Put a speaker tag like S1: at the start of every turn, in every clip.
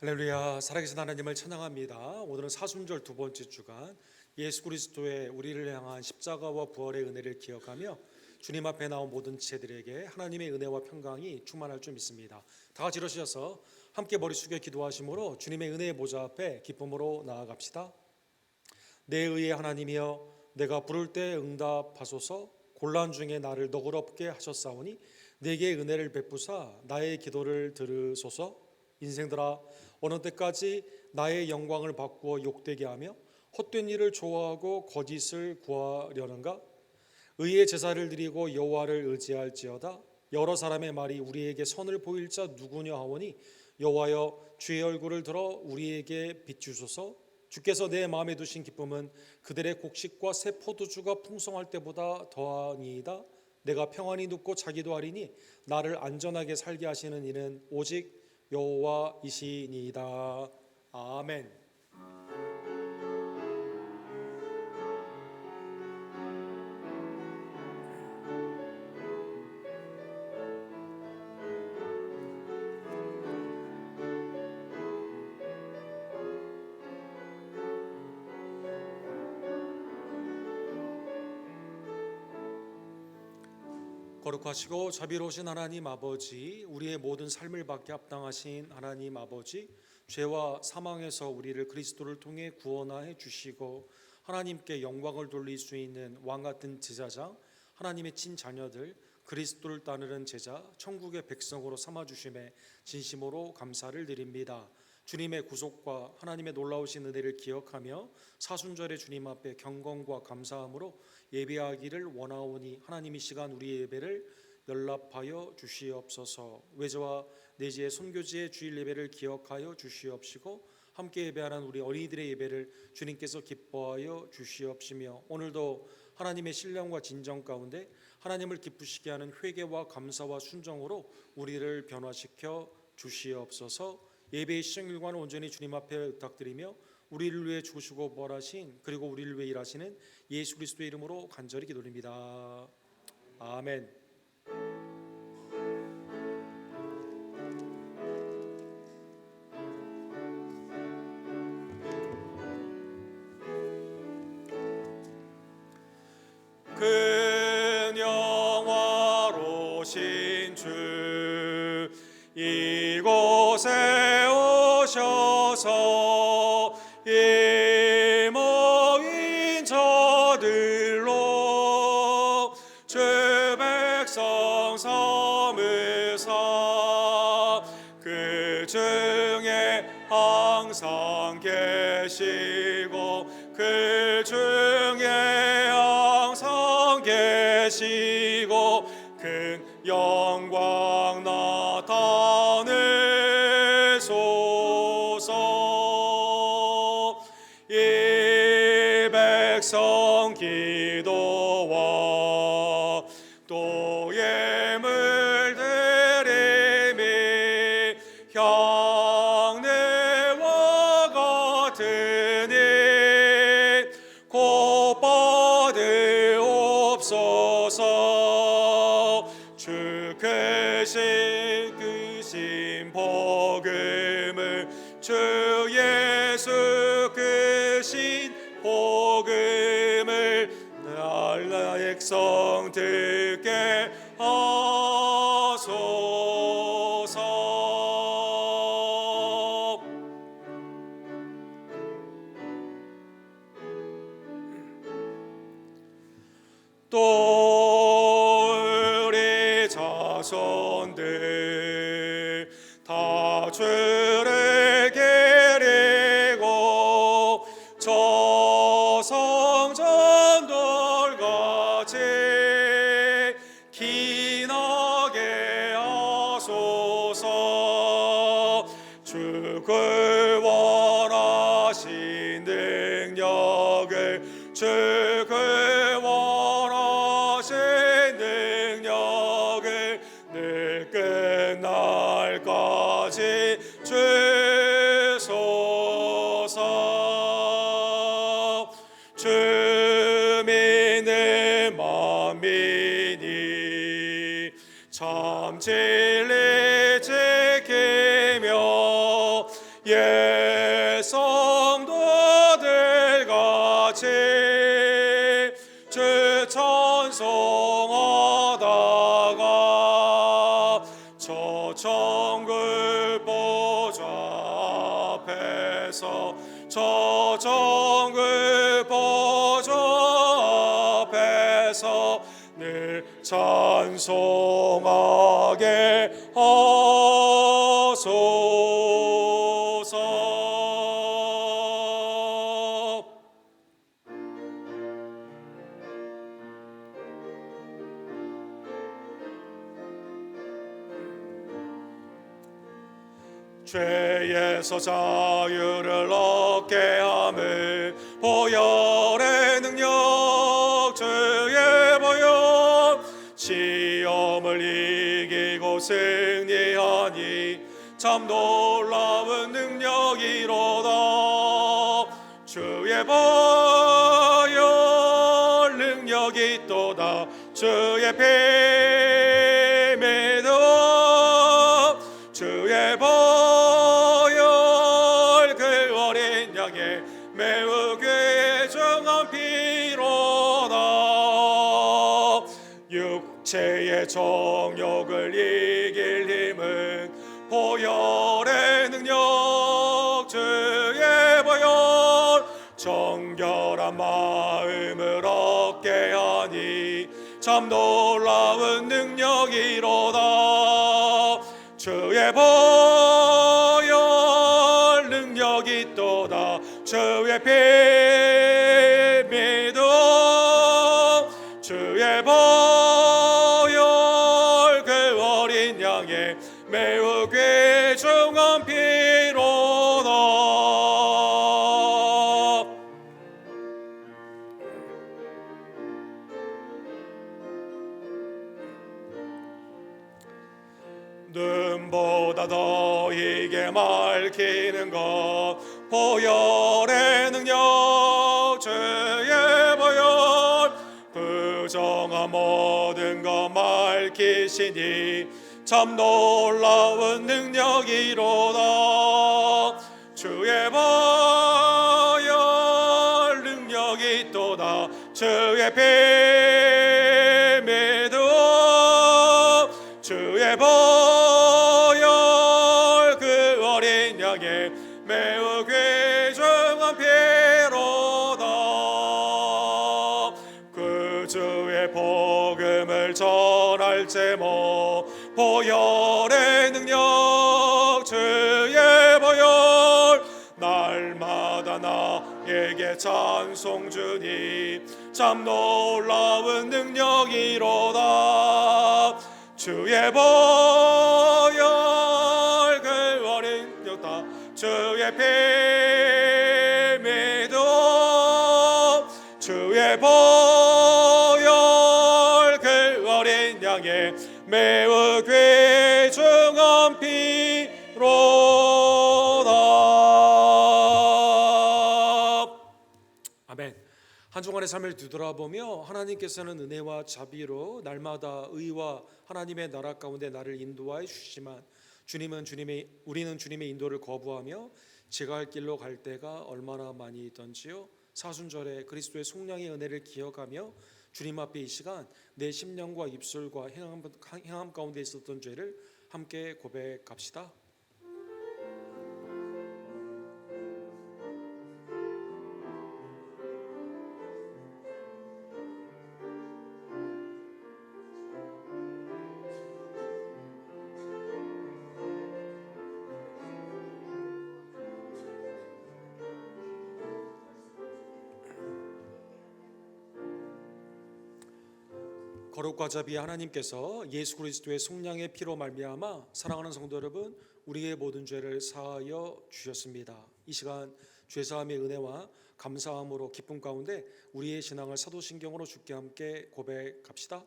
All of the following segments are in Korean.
S1: 할렐루야. 살아계신 하나님을 찬양합니다. 오늘은 사순절 두 번째 주간, 예수 그리스도의 우리를 향한 십자가와 부활의 은혜를 기억하며 주님 앞에 나온 모든 지체들에게 하나님의 은혜와 평강이 충만할 줄 믿습니다. 다 같이 일어서셔서 함께 머리 숙여 기도하심으로 주님의 은혜의 보좌 앞에 기쁨으로 나아갑시다. 내 의의 하나님이여, 내가 부를 때 응답하소서. 곤란 중에 나를 너그럽게 하셨사오니 내게 은혜를 베푸사 나의 기도를 들으소서. 인생들아, 어느 때까지 나의 영광을 바꾸어 욕되게 하며 헛된 일을 좋아하고 거짓을 구하려는가? 의의 제사를 드리고 여호와를 의지할지어다. 여러 사람의 말이 우리에게 선을 보일 자 누구냐 하오니 여호와여, 주의 얼굴을 들어 우리에게 비추소서. 주께서 내 마음에 두신 기쁨은 그들의 곡식과 새 포도주가 풍성할 때보다 더하니이다. 내가 평안히 눕고 자기도 하리니 나를 안전하게 살게 하시는 이는 오직 여호와이시니이다. 아멘. 거룩하시고 자비로우신 하나님 아버지, 우리의 모든 삶을 받게 합당하신 하나님 아버지, 죄와 사망에서 우리를 그리스도를 통해 구원하여 주시고 하나님께 영광을 돌릴 수 있는 왕같은 제사장, 하나님의 친자녀들, 그리스도를 따르는 제자, 천국의 백성으로 삼아주심에 진심으로 감사를 드립니다. 주님의 구속과 하나님의 놀라우신 은혜를 기억하며 사순절의 주님 앞에 경건과 감사함으로 예배하기를 원하오니 하나님 이 시간 우리의 예배를 연락하여 주시옵소서. 외제와 내지의 선교지의 주일 예배를 기억하여 주시옵시고 함께 예배하는 우리 어린이들의 예배를 주님께서 기뻐하여 주시옵시며 오늘도 하나님의 신령과 진정 가운데 하나님을 기쁘시게 하는 회개와 감사와 순종으로 우리를 변화시켜 주시옵소서. 예배의 시정일과는 온전히 주님 앞에 부탁드리며 우리를 위해 죽으시고 부활하신 그리고 우리를 위해 일하시는 예수 그리스도의 이름으로 간절히 기도드립니다. 아멘. 큰 영화로신 주 이곳에 오셔서 이모인 저들로 주 백성 삼으사 그 중에 항상 계시고 그 중에 항상 계시고 큰 영광 나타내소서. 이 백성 기도와 또 예물 드림이 향내와 같으니 곧 받으옵소서. 주 크신 복음을 주 예수 크신 복음을 나라 백성 듣게 하소서. 또 우리 자손들 다 주를 기리고 저 성전 돌같이 기나게 하소서. 주 그 원하신 능력을 주 그 원하신 능력을 늘 끝날까지 주소서. 주 믿는 만민이 참 진리 지키며 예 같이 주 찬송하다가 저 정글 보좌 앞에서 저 정글 보좌 앞에서 늘 찬송하게 하소서. 죄에서 자유를 얻게 함을 보혈의 능력 주의 보혈 시험을 이기고 승리하니 참 놀라운 능력이로다. 주의 보혈 능력이 있도다. 주의 피 믿어 주의 보혈 그 어린 양의 매우 귀중한 피로다. 육체의 정욕을 이길 힘은 보혈의 능력 주의 보혈 정결한 마음을 얻게 하니 참 놀라운 능력이로다. 주의 보혈 능력이 있도다. 주의 피 믿어 주의 보혈 그 어린 양의 매우 귀중한 피로다. 눈보다 더 이게 맑히는 것 보혈의 능력 주의 보혈 부정한 모든 것 맑히시니 참 놀라운 능력이로다. 주의 보혈 능력이 있도다. 주의 피 믿어 주의 보혈 그 어린 양의 매우 귀중한 피로다. 그 주의 복음을 전할 제목 보혈의 능력 주의 보혈 날마다 나에게 찬송 주니 참 놀라운 능력이로다. 주의 보혈 그 어린 영다 주의 피 믿어 주의 보혈 그 어린 양의 매우 귀중한 피로다. 아멘. 한 주간의 삶을 뒤돌아보며 하나님께서는 은혜와 자비로 날마다 의와 하나님의 나라 가운데 나를 인도하여 주시지만 우리는 주님의 인도를 거부하며 제가 할 길로 갈 때가 얼마나 많이 있던지요. 사순절에 그리스도의 속량의 은혜를 기억하며 주님 앞에 이 시간 내 심령과 입술과 행함 가운데 있었던 죄를 함께 고백합시다. 거룩과 자비의 하나님께서 예수 그리스도의 속량의 피로 말미암아 사랑하는 성도 여러분 우리의 모든 죄를 사하여 주셨습니다. 이 시간 죄사함의 은혜와 감사함으로 기쁨 가운데 우리의 신앙을 사도신경으로 주께 함께 고백합시다.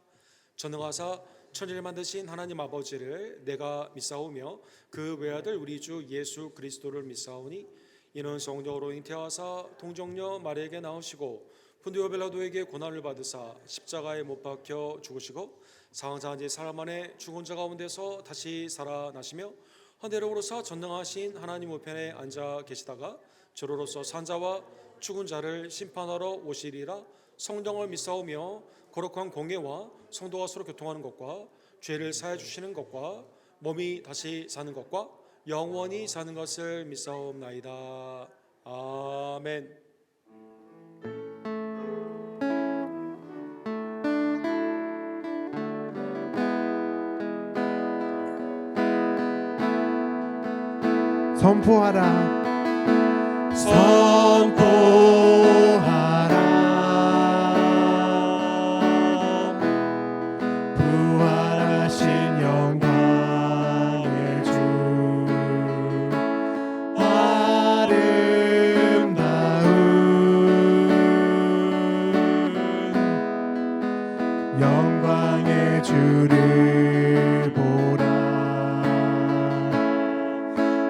S1: 전능하사 천지를 만드신 하나님 아버지를 내가 믿사오며 그 외아들 우리 주 예수 그리스도를 믿사오니 이는 성령으로 잉태하사 동정녀 마리아에게 나오시고 본디오 빌라도에게 고난을 받으사 십자가에 못 박혀 죽으시고 사망자한 지 사흘 만에 죽은 자 가운데서 다시 살아나시며 하늘로 오르사 전능하신 하나님 우편에 앉아 계시다가 저로로서 산자와 죽은 자를 심판하러 오시리라. 성령을 믿사오며 거룩한 공예와 성도가 서로 교통하는 것과 죄를 사해 주시는 것과 몸이 다시 사는 것과 영원히 사는 것을 믿사옵나이다. 아멘.
S2: 선포하라. 부활하신 영광의 주, 아름다운 영광의 주를 보라.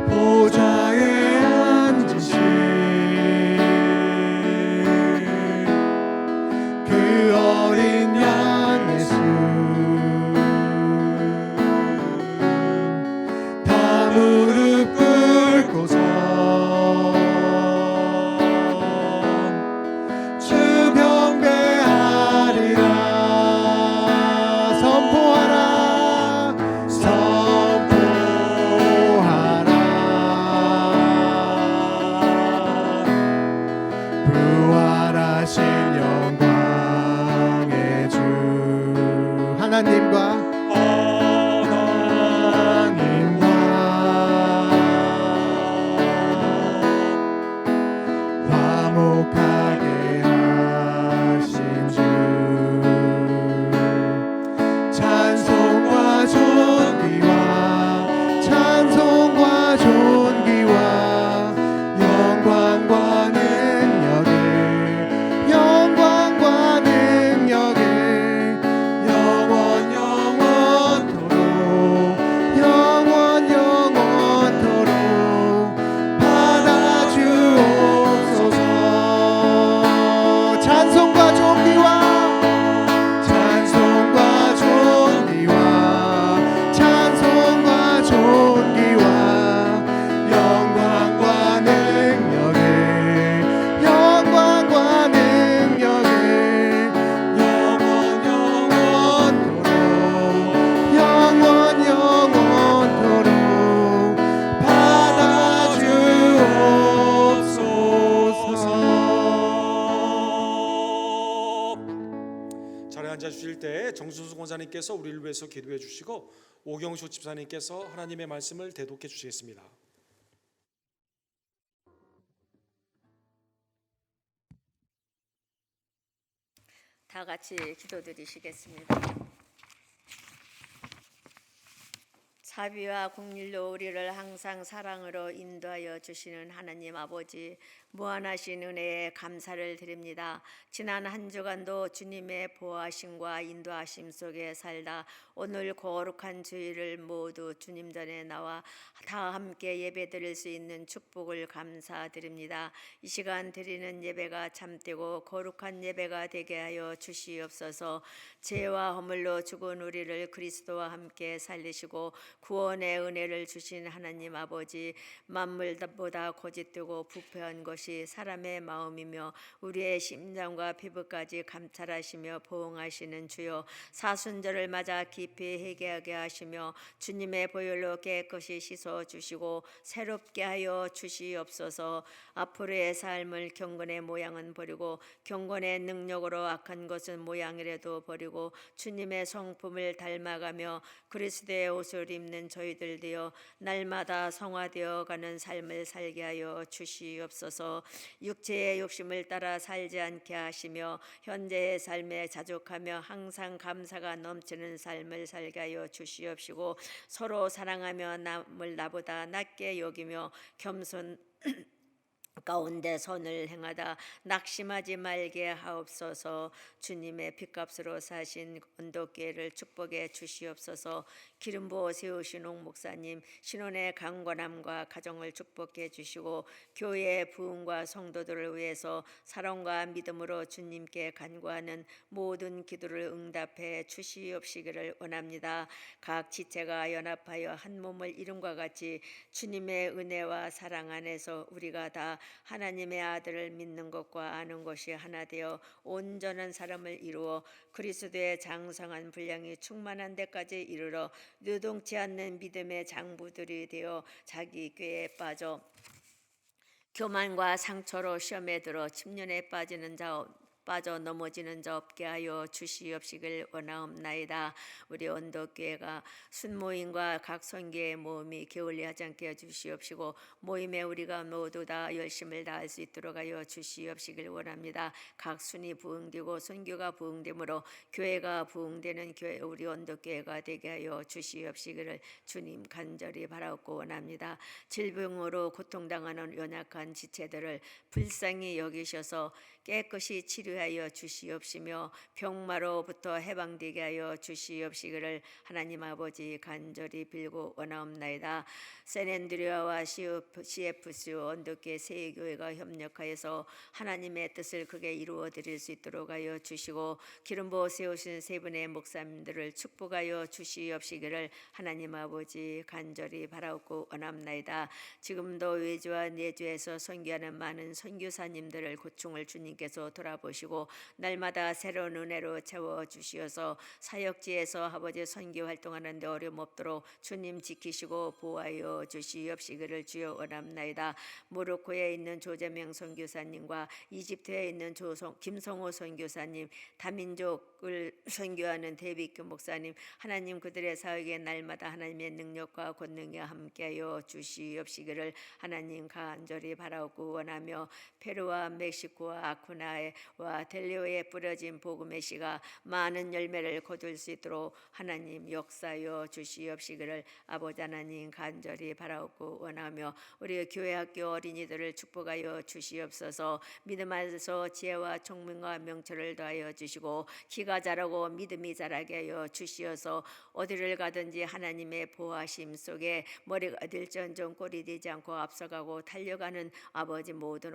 S2: 보좌에 앉으신 그 어린 양의 수, 다 무릎 꿇고서 주 경배하리라. 선포하라. 부활하신 영광의 주, 하나님과 화목하게 하신 주, 찬송과 존귀와 찬송과 존귀와 영광과 능력에 영광과 능력에 영원 영원토록 영원 영원토록 받아주옵소서. 찬송과 존귀와 찬송과 존귀와 찬송과 존귀와 영광과 능력에 영광과 능력에 영원 영원토록 영원 영원토록 받아주옵소서.
S1: 자리에 앉아 주실 때 정순수 권사님께서 우리를 위해서 기도해 주시고 오경수 집사님께서 하나님의 말씀을 대독해 주시겠습니다.
S3: 다 같이 기도드리시겠습니다. 자비와 긍휼로 우리를 항상 사랑으로 인도하여 주시는 하나님 아버지, 무한하신 은혜에 감사를 드립니다. 지난 한 주간도 주님의 보호하심과 인도하심 속에 살다 오늘 거룩한 주일을 모두 주님 전에 나와 다 함께 예배드릴 수 있는 축복을 감사드립니다. 이 시간 드리는 예배가 참되고 거룩한 예배가 되게 하여 주시옵소서. 죄와 허물로 죽은 우리를 그리스도와 함께 살리시고 구원의 은혜를 주신 하나님 아버지, 만물보다 거짓되고 부패한 것이 사람의 마음이며 우리의 심장과 피부까지 감찰하시며 보응하시는 주여, 사순절을 맞아 깊이 회개하게 하시며 주님의 보혈로 깨끗이 씻어주시고 새롭게 하여 주시옵소서. 앞으로의 삶을 경건의 모양은 버리고 경건의 능력으로 악한 것은 모양이라도 버리고 주님의 성품을 닮아가며 그리스도의 옷을 입는 저희들 되어 날마다 성화되어 가는 삶을 살게 하여 주시옵소서. 육체의 욕심을 따라 살지 않게 하시며 현재의 삶에 자족하며 항상 감사가 넘치는 삶을 살게 하여 주시옵시고, 서로 사랑하며 남을 나보다 낮게 여기며 겸손 가운데 선을 행하다 낙심하지 말게 하옵소서. 주님의 핏값으로 사신 언덕교회를 축복해 주시옵소서. 기름부어 세우신 옥 목사님, 신혼의 강건함과 가정을 축복해 주시고 교회의 부흥과 성도들을 위해서 사랑과 믿음으로 주님께 간구하는 모든 기도를 응답해 주시옵시기를 원합니다. 각 지체가 연합하여 한 몸을 이룬과 같이 주님의 은혜와 사랑 안에서 우리가 다 하나님의 아들을 믿는 것과 아는 것이 하나 되어 온전한 사람을 이루어 그리스도의 장성한 분량이 충만한 데까지 이르러 누동치 않는 믿음의 장부들이 되어 자기 꾀에 빠져 교만과 상처로 시험에 들어 침륜에 빠져 넘어지는 자 없게 하여 주시옵시길 원하옵나이다. 우리 언덕교회가 순모임과 각 선교의 모임이 게을리하지 않게 해주시옵시고 모임에 우리가 모두 다 열심을 다할 수 있도록 하여 주시옵시길 원합니다. 각 순이 부흥되고 선교가 부흥되므로 교회가 부흥되는 교회 우리 언덕교회가 되게 하여 주시옵시기를 주님 간절히 바라옵고 원합니다. 질병으로 고통당하는 연약한 지체들을 불쌍히 여기셔서 깨끗이 치료하여 주시옵시며 병마로부터 해방되게 하여 주시옵시기를 하나님 아버지 간절히 빌고 원하옵나이다. 세넨드리아와 CFC 언덕교회 세교회가 협력하여서 하나님의 뜻을 크게 이루어 드릴 수 있도록 하여 주시고 기름 부어 세우신 세 분의 목사님들을 축복하여 주시옵시기를 하나님 아버지 간절히 바라옵고 원합나이다. 지금도 외주와 내주에서 선교하는 많은 선교사님들을 고충을 주님께서 돌아보시고 날마다 새로운 은혜로 채워주시어서 사역지에서 아버지 선교 활동하는 데 어려움 없도록 주님 지키시고 보호하여 주시옵시기를 주여 원합나이다. 모로코에 있는 조재명 선교사님과 이집트에 있는 김성호 선교사님, 다민족을 선교하는 데비큐 목사님, 하나님 그들의 사역에 날마다 하나님의 능력과 권능이 함께하여 주시옵시기를 하나님 간절히 바라옵고 원하며 페루와 멕시코와 아쿠나와 델리오에 뿌려진 복음의 씨가 많은 열매를 거둘 수 있도록 하나님 역사여 주시옵시기를 아버지 하나님 간절히 바라옵고 원하며 우리 교회 학교 어린이들을 축복하여 주시옵소서. 믿음 안에서 지혜와 총명과 명철을 더하여 주시고 키가 자라고 믿음이 자라게 하여 주시어서 어디를 가든지 하나님의 보호하심 속에 머리가 될지언정 꼴이 되지 않고 앞서가고 달려가는 아버지 모든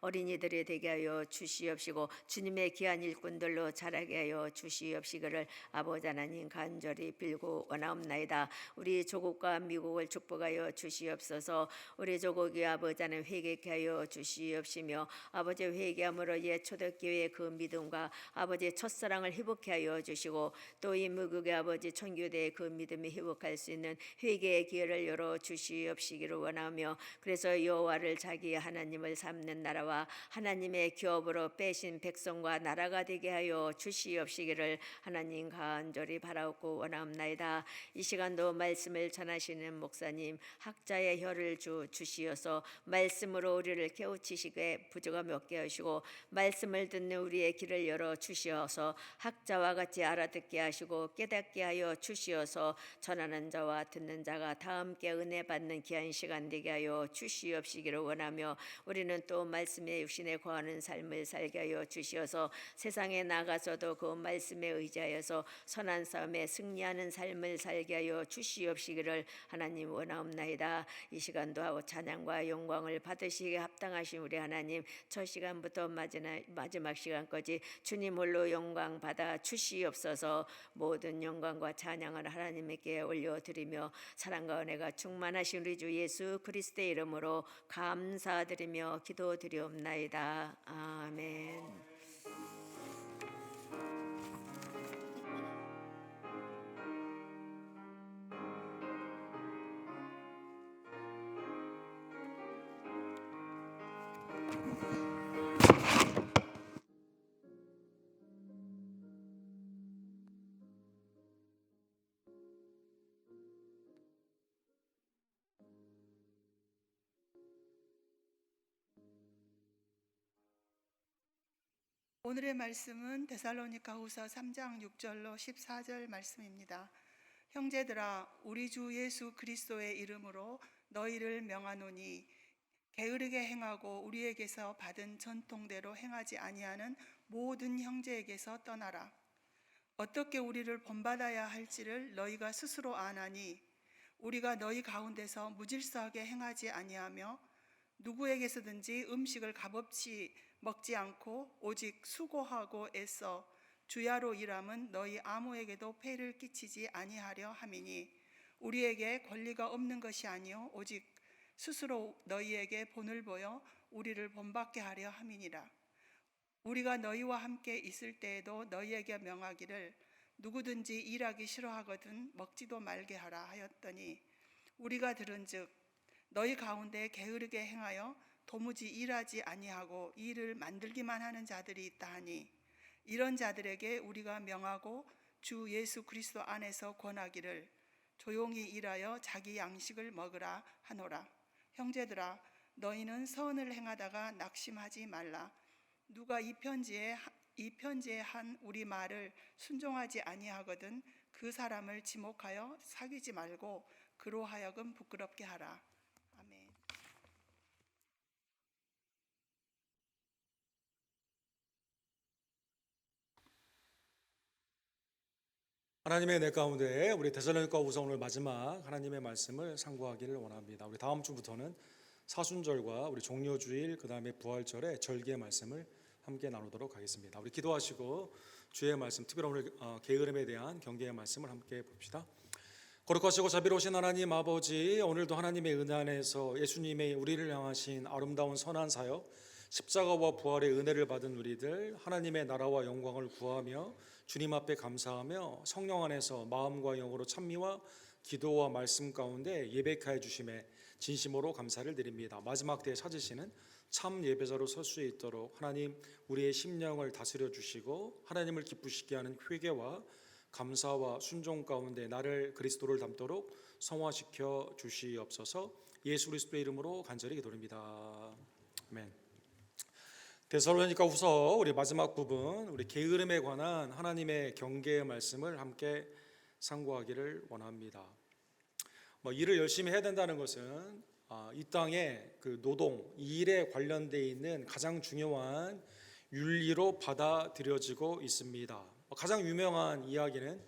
S3: 어린이들이 되게 하여 주시옵시고 주님의 귀한 일꾼들로 자라게 하여 주시옵시기를 아버지 하나님 간절히 빌고 원하옵나이다. 우리 조국과 미국을 축복하여 주시옵소서. 우리 조국이 아버지 하나님 회개케 하여 주시옵시며 아버지 회개함으로 옛 초대교회의 그 믿음과 아버지 첫사랑을 회복케 하여 주시고 또 이 무국의 아버지 천교대의 그 믿음이 회복할 수 있는 회개의 기회를 열어 주시옵시기를 원하며 그래서 여호와를 자기 하나님을 삼는 나라와 하나님의 기업으로 빼신 백성과 나라가 되게 하여 주시옵시기를 하나님 간절히 바라옵고 원하옵나이다. 이 시간도 말씀을 전하시는 목사님 학자의 혀를 주시어서 말씀으로 우리를 깨우치시게 부족함이 없게 하시고 말씀을 듣는 우리의 길을 열어 주시어서 학자와 같이 알아듣게 하시고 깨닫게 하여 주시어서 전하는 자와 듣는 자가 다 함께 은혜 받는 귀한 시간 되게 하여 주시옵시기를 원하며 우리는 또 말씀의 육신에 거하는 삶을 살게 하여 주시어서 세상에 나가서도 그 말씀에 의지하여서 선한 싸움에 승리하는 삶을 살게 하여 주시옵시기를 하나님 원하옵나이다. 이 시간도 하고 찬양과 영광을 받으시기에 합당하신 우리 하나님 첫 시간부터 마지막 시간까지 주님 홀로 영광 받아 주시옵소서. 모든 영광과 찬양을 하나님께 올려드리며 사랑과 은혜가 충만하신 우리 주 예수 그리스도의 이름으로 감사드리며 기도드리옵나이다. 아멘.
S4: 오늘의 말씀은 데살로니가후서 3장 6절로 14절 말씀입니다. 형제들아 우리 주 예수 그리스도의 이름으로 너희를 명하노니 게으르게 행하고 우리에게서 받은 전통대로 행하지 아니하는 모든 형제에게서 떠나라. 어떻게 우리를 본받아야 할지를 너희가 스스로 아나니 우리가 너희 가운데서 무질서하게 행하지 아니하며 누구에게서든지 음식을 값없이 먹지 않고 오직 수고하고 애써 주야로 일함은 너희 아무에게도 폐를 끼치지 아니하려 함이니 우리에게 권리가 없는 것이 아니요 오직 스스로 너희에게 본을 보여 우리를 본받게 하려 함이니라. 우리가 너희와 함께 있을 때에도 너희에게 명하기를 누구든지 일하기 싫어하거든 먹지도 말게 하라 하였더니 우리가 들은즉 너희 가운데 게으르게 행하여 도무지 일하지 아니하고 일을 만들기만 하는 자들이 있다 하니 이런 자들에게 우리가 명하고 주 예수 그리스도 안에서 권하기를 조용히 일하여 자기 양식을 먹으라 하노라. 형제들아, 너희는 선을 행하다가 낙심하지 말라. 누가 이 편지에 한 우리 말을 순종하지 아니하거든 그 사람을 지목하여 사귀지 말고 그로 하여금 부끄럽게 하라. 아멘.
S1: 하나님의 내 가운데 우리 데살로니가후서 오늘 마지막 하나님의 말씀을 상고하기를 원합니다. 우리 다음 주부터는 사순절과 우리 종려주일 그다음에 부활절의 절기의 말씀을 함께 나누도록 하겠습니다. 우리 기도하시고 주의 말씀, 특별히 오늘 게으름에 대한 경계의 말씀을 함께 봅시다. 거룩하시고 자비로우신 하나님 아버지, 오늘도 하나님의 은혜 안에서 예수님의 우리를 향하신 아름다운 선한 사역, 십자가와 부활의 은혜를 받은 우리들, 하나님의 나라와 영광을 구하며 주님 앞에 감사하며 성령 안에서 마음과 영으로 찬미와 기도와 말씀 가운데 예배하여 주심에 진심으로 감사를 드립니다. 마지막 때에 찾으시는 참 예배자로 설 수 있도록 하나님 우리의 심령을 다스려 주시고 하나님을 기쁘시게 하는 회개와 감사와 순종 가운데 나를 그리스도를 닮도록 성화시켜 주시옵소서. 예수 그리스도의 이름으로 간절히 기도드립니다. 아멘. 데살로니가후서 우리 마지막 부분, 우리 게으름에 관한 하나님의 경계의 말씀을 함께 상고하기를 원합니다. 일을 열심히 해야 된다는 것은 이 땅의 그 노동, 이 일에 관련되어 있는 가장 중요한 윤리로 받아들여지고 있습니다. 가장 유명한 이야기는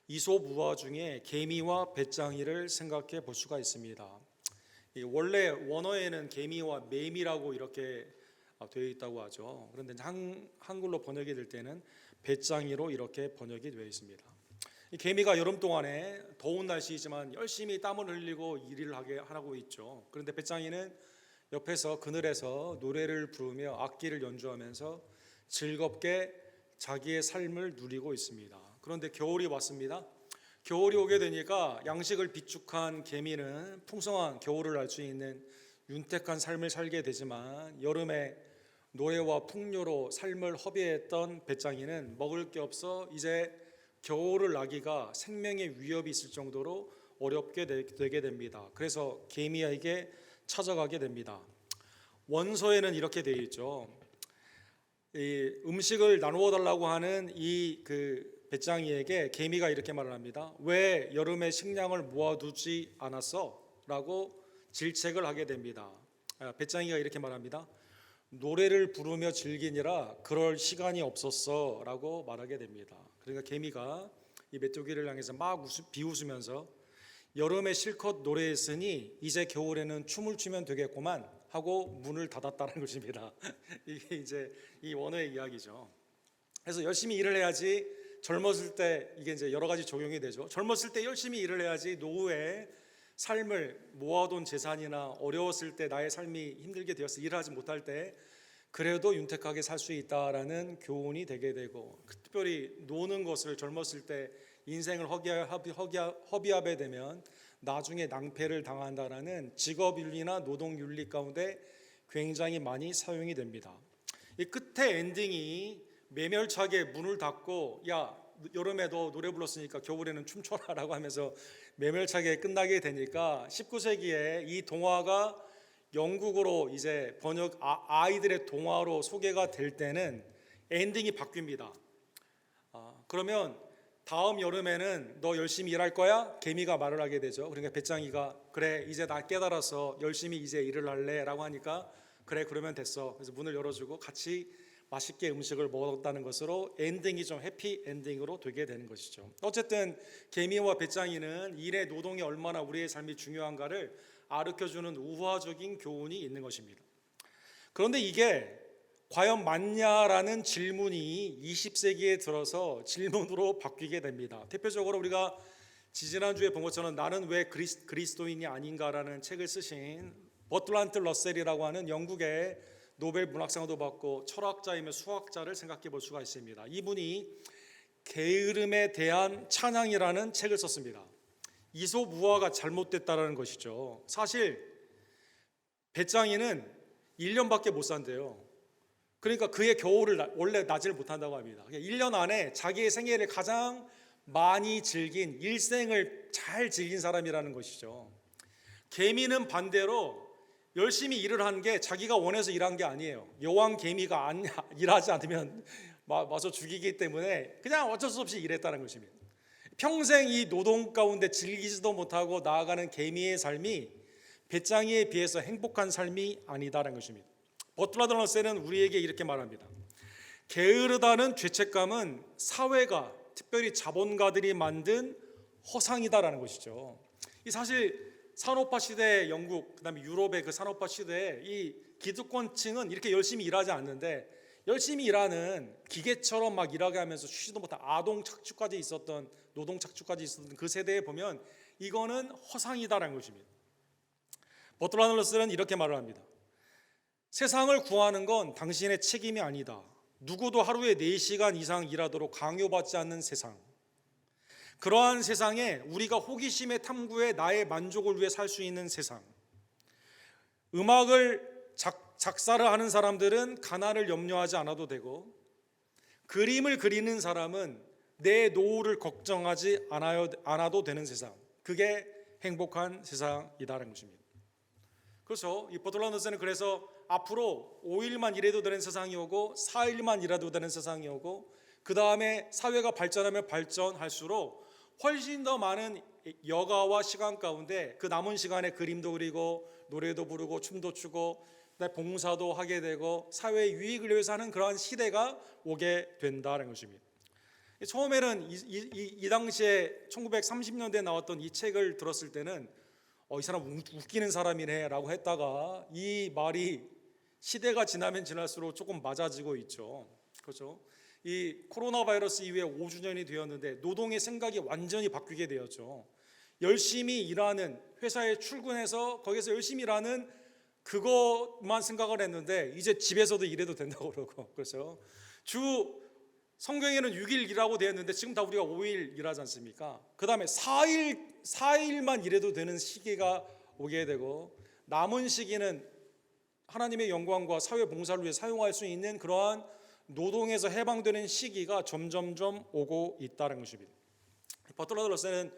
S1: 이솝우화 중에 개미와 배짱이를 생각해 볼 수가 있습니다. 원래 원어에는 개미와 매미라고 이렇게 되어 있다고 하죠. 그런데 한글로 번역이 될 때는 배짱이로 이렇게 번역이 되어 있습니다. 이 개미가 여름 동안에 더운 날씨이지만 열심히 땀을 흘리고 일을 하고 있죠. 그런데 배짱이는 옆에서 그늘에서 노래를 부르며 악기를 연주하면서 즐겁게 자기의 삶을 누리고 있습니다. 그런데 겨울이 왔습니다. 겨울이 오게 되니까 양식을 비축한 개미는 풍성한 겨울을 알 수 있는 윤택한 삶을 살게 되지만 여름에 노래와 풍요로 삶을 허비했던 배짱이는 먹을 게 없어 이제 겨울을 나기가 생명의 위협이 있을 정도로 어렵게 되게 됩니다. 그래서 개미에게 찾아가게 됩니다. 원서에는 이렇게 되어 있죠. 이 음식을 나누어 달라고 하는 이 배짱이에게 개미가 이렇게 말을 합니다. 왜 여름에 식량을 모아두지 않았어? 라고 질책을 하게 됩니다. 배짱이가 이렇게 말합니다. 노래를 부르며 즐기니라 그럴 시간이 없었어 라고 말하게 됩니다. 그러니까 개미가 이 메뚜기를 향해서 막 비웃으면서 여름에 실컷 노래했으니 이제 겨울에는 춤을 추면 되겠구만 하고 문을 닫았다는 것입니다. 이게 이제 이 원어의 이야기죠. 그래서 열심히 일을 해야지 젊었을 때 이게 이제 여러 가지 적용이 되죠. 젊었을 때 열심히 일을 해야지 노후에 삶을 모아둔 재산이나 어려웠을 때 나의 삶이 힘들게 되어서 일하지 못할 때 그래도 윤택하게 살 수 있다라는 교훈이 되게 되고, 특별히 노는 것을 젊었을 때 인생을 허비하게 되면 나중에 낭패를 당한다라는 직업윤리나 노동윤리 가운데 굉장히 많이 사용이 됩니다. 이 끝에 엔딩이 매멸차게 문을 닫고 야 여름에 너 노래 불렀으니까 겨울에는 춤춰라 라고 하면서 매멸차게 끝나게 되니까 19세기에 이 동화가 영국어로 이제 아이들의 동화로 소개가 될 때는 엔딩이 바뀝니다. 그러면 다음 여름에는 너 열심히 일할 거야? 개미가 말을 하게 되죠. 그러니까 배짱이가 그래 이제 나 깨달아서 열심히 이제 일을 할래 라고 하니까 그래 그러면 됐어. 그래서 문을 열어주고 같이 맛있게 음식을 먹었다는 것으로 엔딩이 좀 해피 엔딩으로 되게 되는 것이죠. 어쨌든 개미와 배짱이는 일의 노동이 얼마나 우리의 삶이 중요한가를 가르쳐주는 우화적인 교훈이 있는 것입니다. 그런데 이게 과연 맞냐라는 질문이 20세기에 들어서 질문으로 바뀌게 됩니다. 대표적으로 우리가 지지난주에 본 것처럼 나는 왜 그리스도인이 아닌가라는 책을 쓰신 버트란트 러셀이라고 하는 영국의 노벨 문학상도 받고 철학자이며 수학자를 생각해 볼 수가 있습니다. 이분이 게으름에 대한 찬양이라는 책을 썼습니다. 이솝우화가 잘못됐다라는 것이죠. 사실 배짱이는 1년밖에 못 산대요. 그러니까 그의 겨울을 원래 나지를 못한다고 합니다. 1년 안에 자기의 생애를 가장 많이 즐긴, 일생을 잘 즐긴 사람이라는 것이죠. 개미는 반대로 열심히 일을 한 게 자기가 원해서 일한 게 아니에요. 여왕 개미가 일하지 않으면 와서 죽이기 때문에 그냥 어쩔 수 없이 일했다는 것입니다. 평생 이 노동 가운데 즐기지도 못하고 나아가는 개미의 삶이 배짱이에 비해서 행복한 삶이 아니다라는 것입니다. 버트란트 러셀은 우리에게 이렇게 말합니다. 게으르다는 죄책감은 사회가, 특별히 자본가들이 만든 허상이다라는 것이죠. 이 사실 산업화 시대 영국, 그다음에 유럽의 그 산업화 시대에 이 기득권층은 이렇게 열심히 일하지 않는데, 열심히 일하는 기계처럼 막 일하게 하면서 쉬지도 못한 아동 착취까지 있었던, 노동 착취까지 있었던 그 세대에 보면 이거는 허상이다라는 것입니다. 버트란트 러셀은 이렇게 말을 합니다. 세상을 구하는 건 당신의 책임이 아니다. 누구도 하루에 4시간 이상 일하도록 강요받지 않는 세상. 그러한 세상에 우리가 호기심에 탐구해 나의 만족을 위해 살 수 있는 세상. 음악을 작사를 하는 사람들은 가난을 염려하지 않아도 되고, 그림을 그리는 사람은 내 노후를 걱정하지 않아도 되는 세상. 그게 행복한 세상이다라는 것입니다. 그렇죠. 이 버트란트 러셀은 그래서 앞으로 5일만 일해도 되는 세상이 오고 4일만 일해도 되는 세상이 오고, 그 다음에 사회가 발전하면 발전할수록 훨씬 더 많은 여가와 시간 가운데 그 남은 시간에 그림도 그리고 노래도 부르고 춤도 추고 봉사도 하게 되고 사회의 유익을 위해서 하는 그러한 시대가 오게 된다는 것입니다. 처음에는 이 당시에 1930년대에 나왔던 이 책을 들었을 때는 이 사람 웃기는 사람이네 라고 했다가 이 말이 시대가 지나면 지날수록 조금 맞아지고 있죠. 그렇죠? 이 코로나 바이러스 이후에 5주년이 되었는데 노동의 생각이 완전히 바뀌게 되었죠. 열심히 일하는, 회사에 출근해서 거기서 열심히 일하는 그것만 생각을 했는데 이제 집에서도 일해도 된다고 그러고, 그래서 성경에는 6일 일하고 되어 있는데 지금 다 우리가 5일 일하지 않습니까? 그 다음에 4일만 일해도 되는 시기가 오게 되고, 남은 시기는 하나님의 영광과 사회 봉사를 위해 사용할 수 있는 그러한 노동에서 해방되는 시기가 점점점 오고 있다는 것입니다. 버트란트 러셀은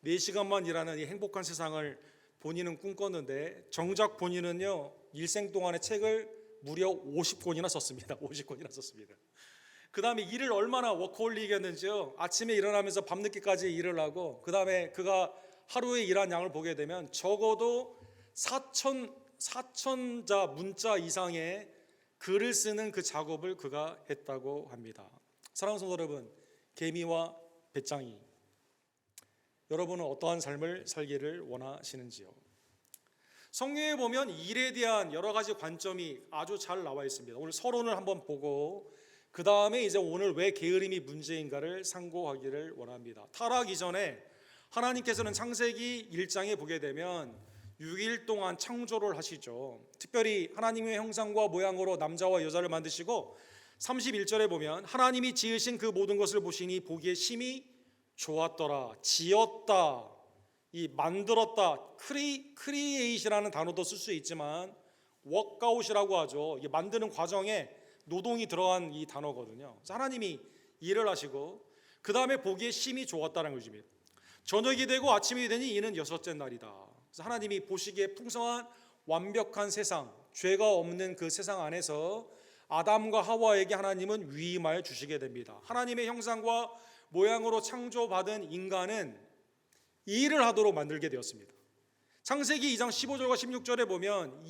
S1: 4시간만 일하는 이 행복한 세상을 본인은 꿈꿨는데, 정작 본인은요 일생 동안의 책을 무려 50권이나 썼습니다. 50권이나 썼습니다. 그 다음에 일을 얼마나 워커홀릭이었는지요. 아침에 일어나면서 밤늦게까지 일을 하고, 그 다음에 그가 하루에 일한 양을 보게 되면 적어도 4,000자 문자 이상의 글을 쓰는 그 작업을 그가 했다고 합니다. 사랑하는 성도 여러분, 개미와 배짱이, 여러분은 어떠한 삶을 살기를 원하시는지요? 성경에 보면 일에 대한 여러 가지 관점이 아주 잘 나와 있습니다. 오늘 서론을 한번 보고 그 다음에 이제 오늘 왜 게으름이 문제인가를 상고하기를 원합니다. 타락 이전에 하나님께서는 창세기 1장에 보게 되면 6일 동안 창조를 하시죠. 특별히 하나님의 형상과 모양으로 남자와 여자를 만드시고 31절에 보면 하나님이 지으신 그 모든 것을 보시니 보기에 심히 좋았더라. 지었다, 이 만들었다, 크리에이시라는 단어도 쓸 수 있지만 워크아웃이라고 하죠. 이 만드는 과정에 노동이 들어간 이 단어거든요. 그래서 하나님이 일을 하시고 그 다음에 보기에 심히 좋았다는 것입니다. 저녁이 되고 아침이 되니 이는 6째 날이다. 그래서 하나님이 보시기에 풍성한 완벽한 세상, 죄가 없는 그 세상 안에서 아담과 하와에게 하나님은 위임하여 주시게 됩니다. 하나님의 형상과 모양으로 창조받은 인간은 일을 하도록 만들게 되었습니다. 창세기 2장 15절과 16절에 보면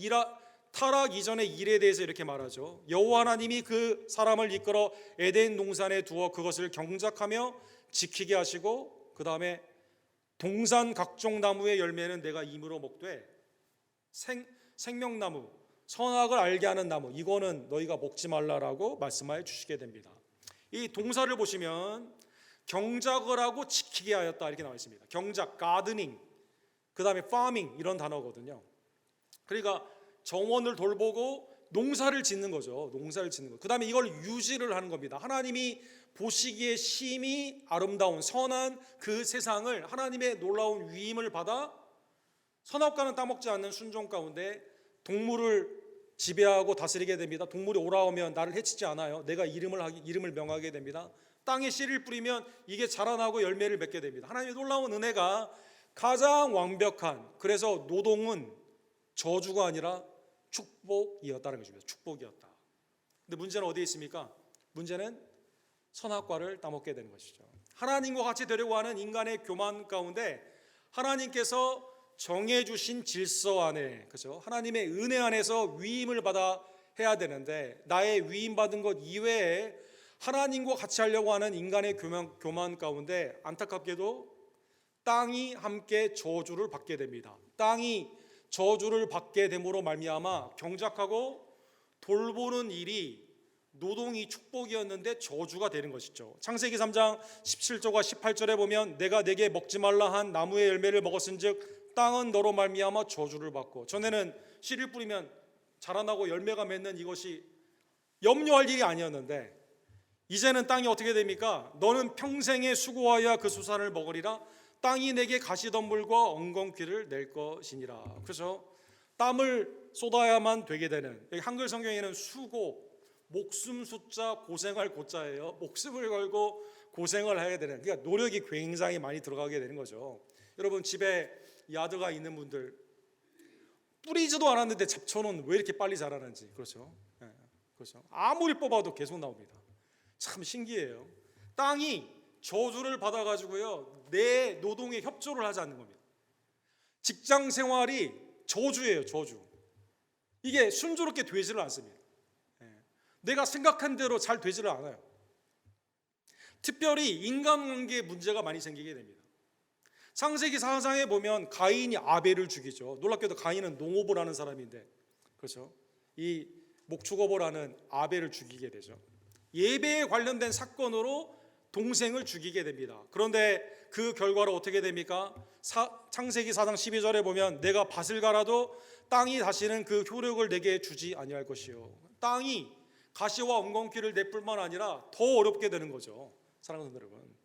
S1: 타락 이전의 일에 대해서 이렇게 말하죠. 여호와 하나님이 그 사람을 이끌어 에덴 동산에 두어 그것을 경작하며 지키게 하시고, 그 다음에 동산 각종 나무의 열매는 내가 임으로 먹되 생명나무, 선악을 알게 하는 나무, 이거는 너희가 먹지 말라라고 말씀하여 주시게 됩니다. 이 동사를 보시면 경작을 하고 지키게 하였다 이렇게 나와 있습니다. 경작, 가드닝, 그 다음에 파밍 이런 단어거든요. 그러니까 정원을 돌보고 농사를 짓는 거죠. 농사를 짓는 거. 그다음에 이걸 유지를 하는 겁니다. 하나님이 보시기에 심히 아름다운 선한 그 세상을 하나님의 놀라운 위임을 받아 선악과는 따먹지 않는 순종 가운데 동물을 지배하고 다스리게 됩니다. 동물이 오라오면 나를 해치지 않아요. 내가 이름을 명하게 됩니다. 땅에 씨를 뿌리면 이게 자라나고 열매를 맺게 됩니다. 하나님의 놀라운 은혜가 가장 완벽한, 그래서 노동은 저주가 아니라 축복이었다는 것입니다. 축복이었다. 근데 문제는 어디에 있습니까? 문제는 선악과를 따먹게 되는 것이죠. 하나님과 같이 되려고 하는 인간의 교만 가운데 하나님께서 정해주신 질서 안에, 그죠? 하나님의 은혜 안에서 위임을 받아 해야 되는데, 나의 위임 받은 것 이외에 하나님과 같이 하려고 하는 인간의 교만 가운데 안타깝게도 땅이 함께 저주를 받게 됩니다. 땅이 저주를 받게 됨으로 말미암아 경작하고 돌보는 일이, 노동이 축복이었는데 저주가 되는 것이죠. 창세기 3장 17절과 18절에 보면 내가 내게 먹지 말라 한 나무의 열매를 먹었은즉 땅은 너로 말미암아 저주를 받고, 전에는 씨를 뿌리면 자라나고 열매가 맺는 이것이 염려할 일이 아니었는데 이제는 땅이 어떻게 됩니까? 너는 평생에 수고하여 그 수산을 먹으리라. 땅이 내게 가시덤불과 엉겅퀴를 낼 것이니라. 그래서 땀을 쏟아야만 되게 되는, 여기 한글 성경에는 수고, 목숨 숫자 고생할 고자예요. 목숨을 걸고 고생을 해야 되는, 그러니까 노력이 굉장히 많이 들어가게 되는 거죠. 여러분, 집에 야드가 있는 분들, 뿌리지도 않았는데 잡초는 왜 이렇게 빨리 자라는지, 그렇죠? 네, 그렇죠. 아무리 뽑아도 계속 나옵니다. 참 신기해요. 땅이 저주를 받아가지고요, 내 노동에 협조를 하지 않는 겁니다. 직장 생활이 저주예요, 저주. 이게 순조롭게 되지를 않습니다. 내가 생각한 대로 잘 되지를 않아요. 특별히 인간관계에 문제가 많이 생기게 됩니다. 창세기 4장에 보면 가인이 아벨을 죽이죠. 놀랍게도 가인은 농업을 하는 사람인데, 그렇죠? 이 목축업을 하는 아벨을 죽이게 되죠. 예배에 관련된 사건으로 동생을 죽이게 됩니다. 그런데 그 결과로 어떻게 됩니까? 창세기 4장 12절에 보면 내가 밭을 갈아도 땅이 다시는 그 효력을 내게 주지 아니할 것이요. 땅이 가시와 엉겅퀴를 낼 뿐만 아니라 더 어렵게 되는 거죠. 사랑하는 여러분,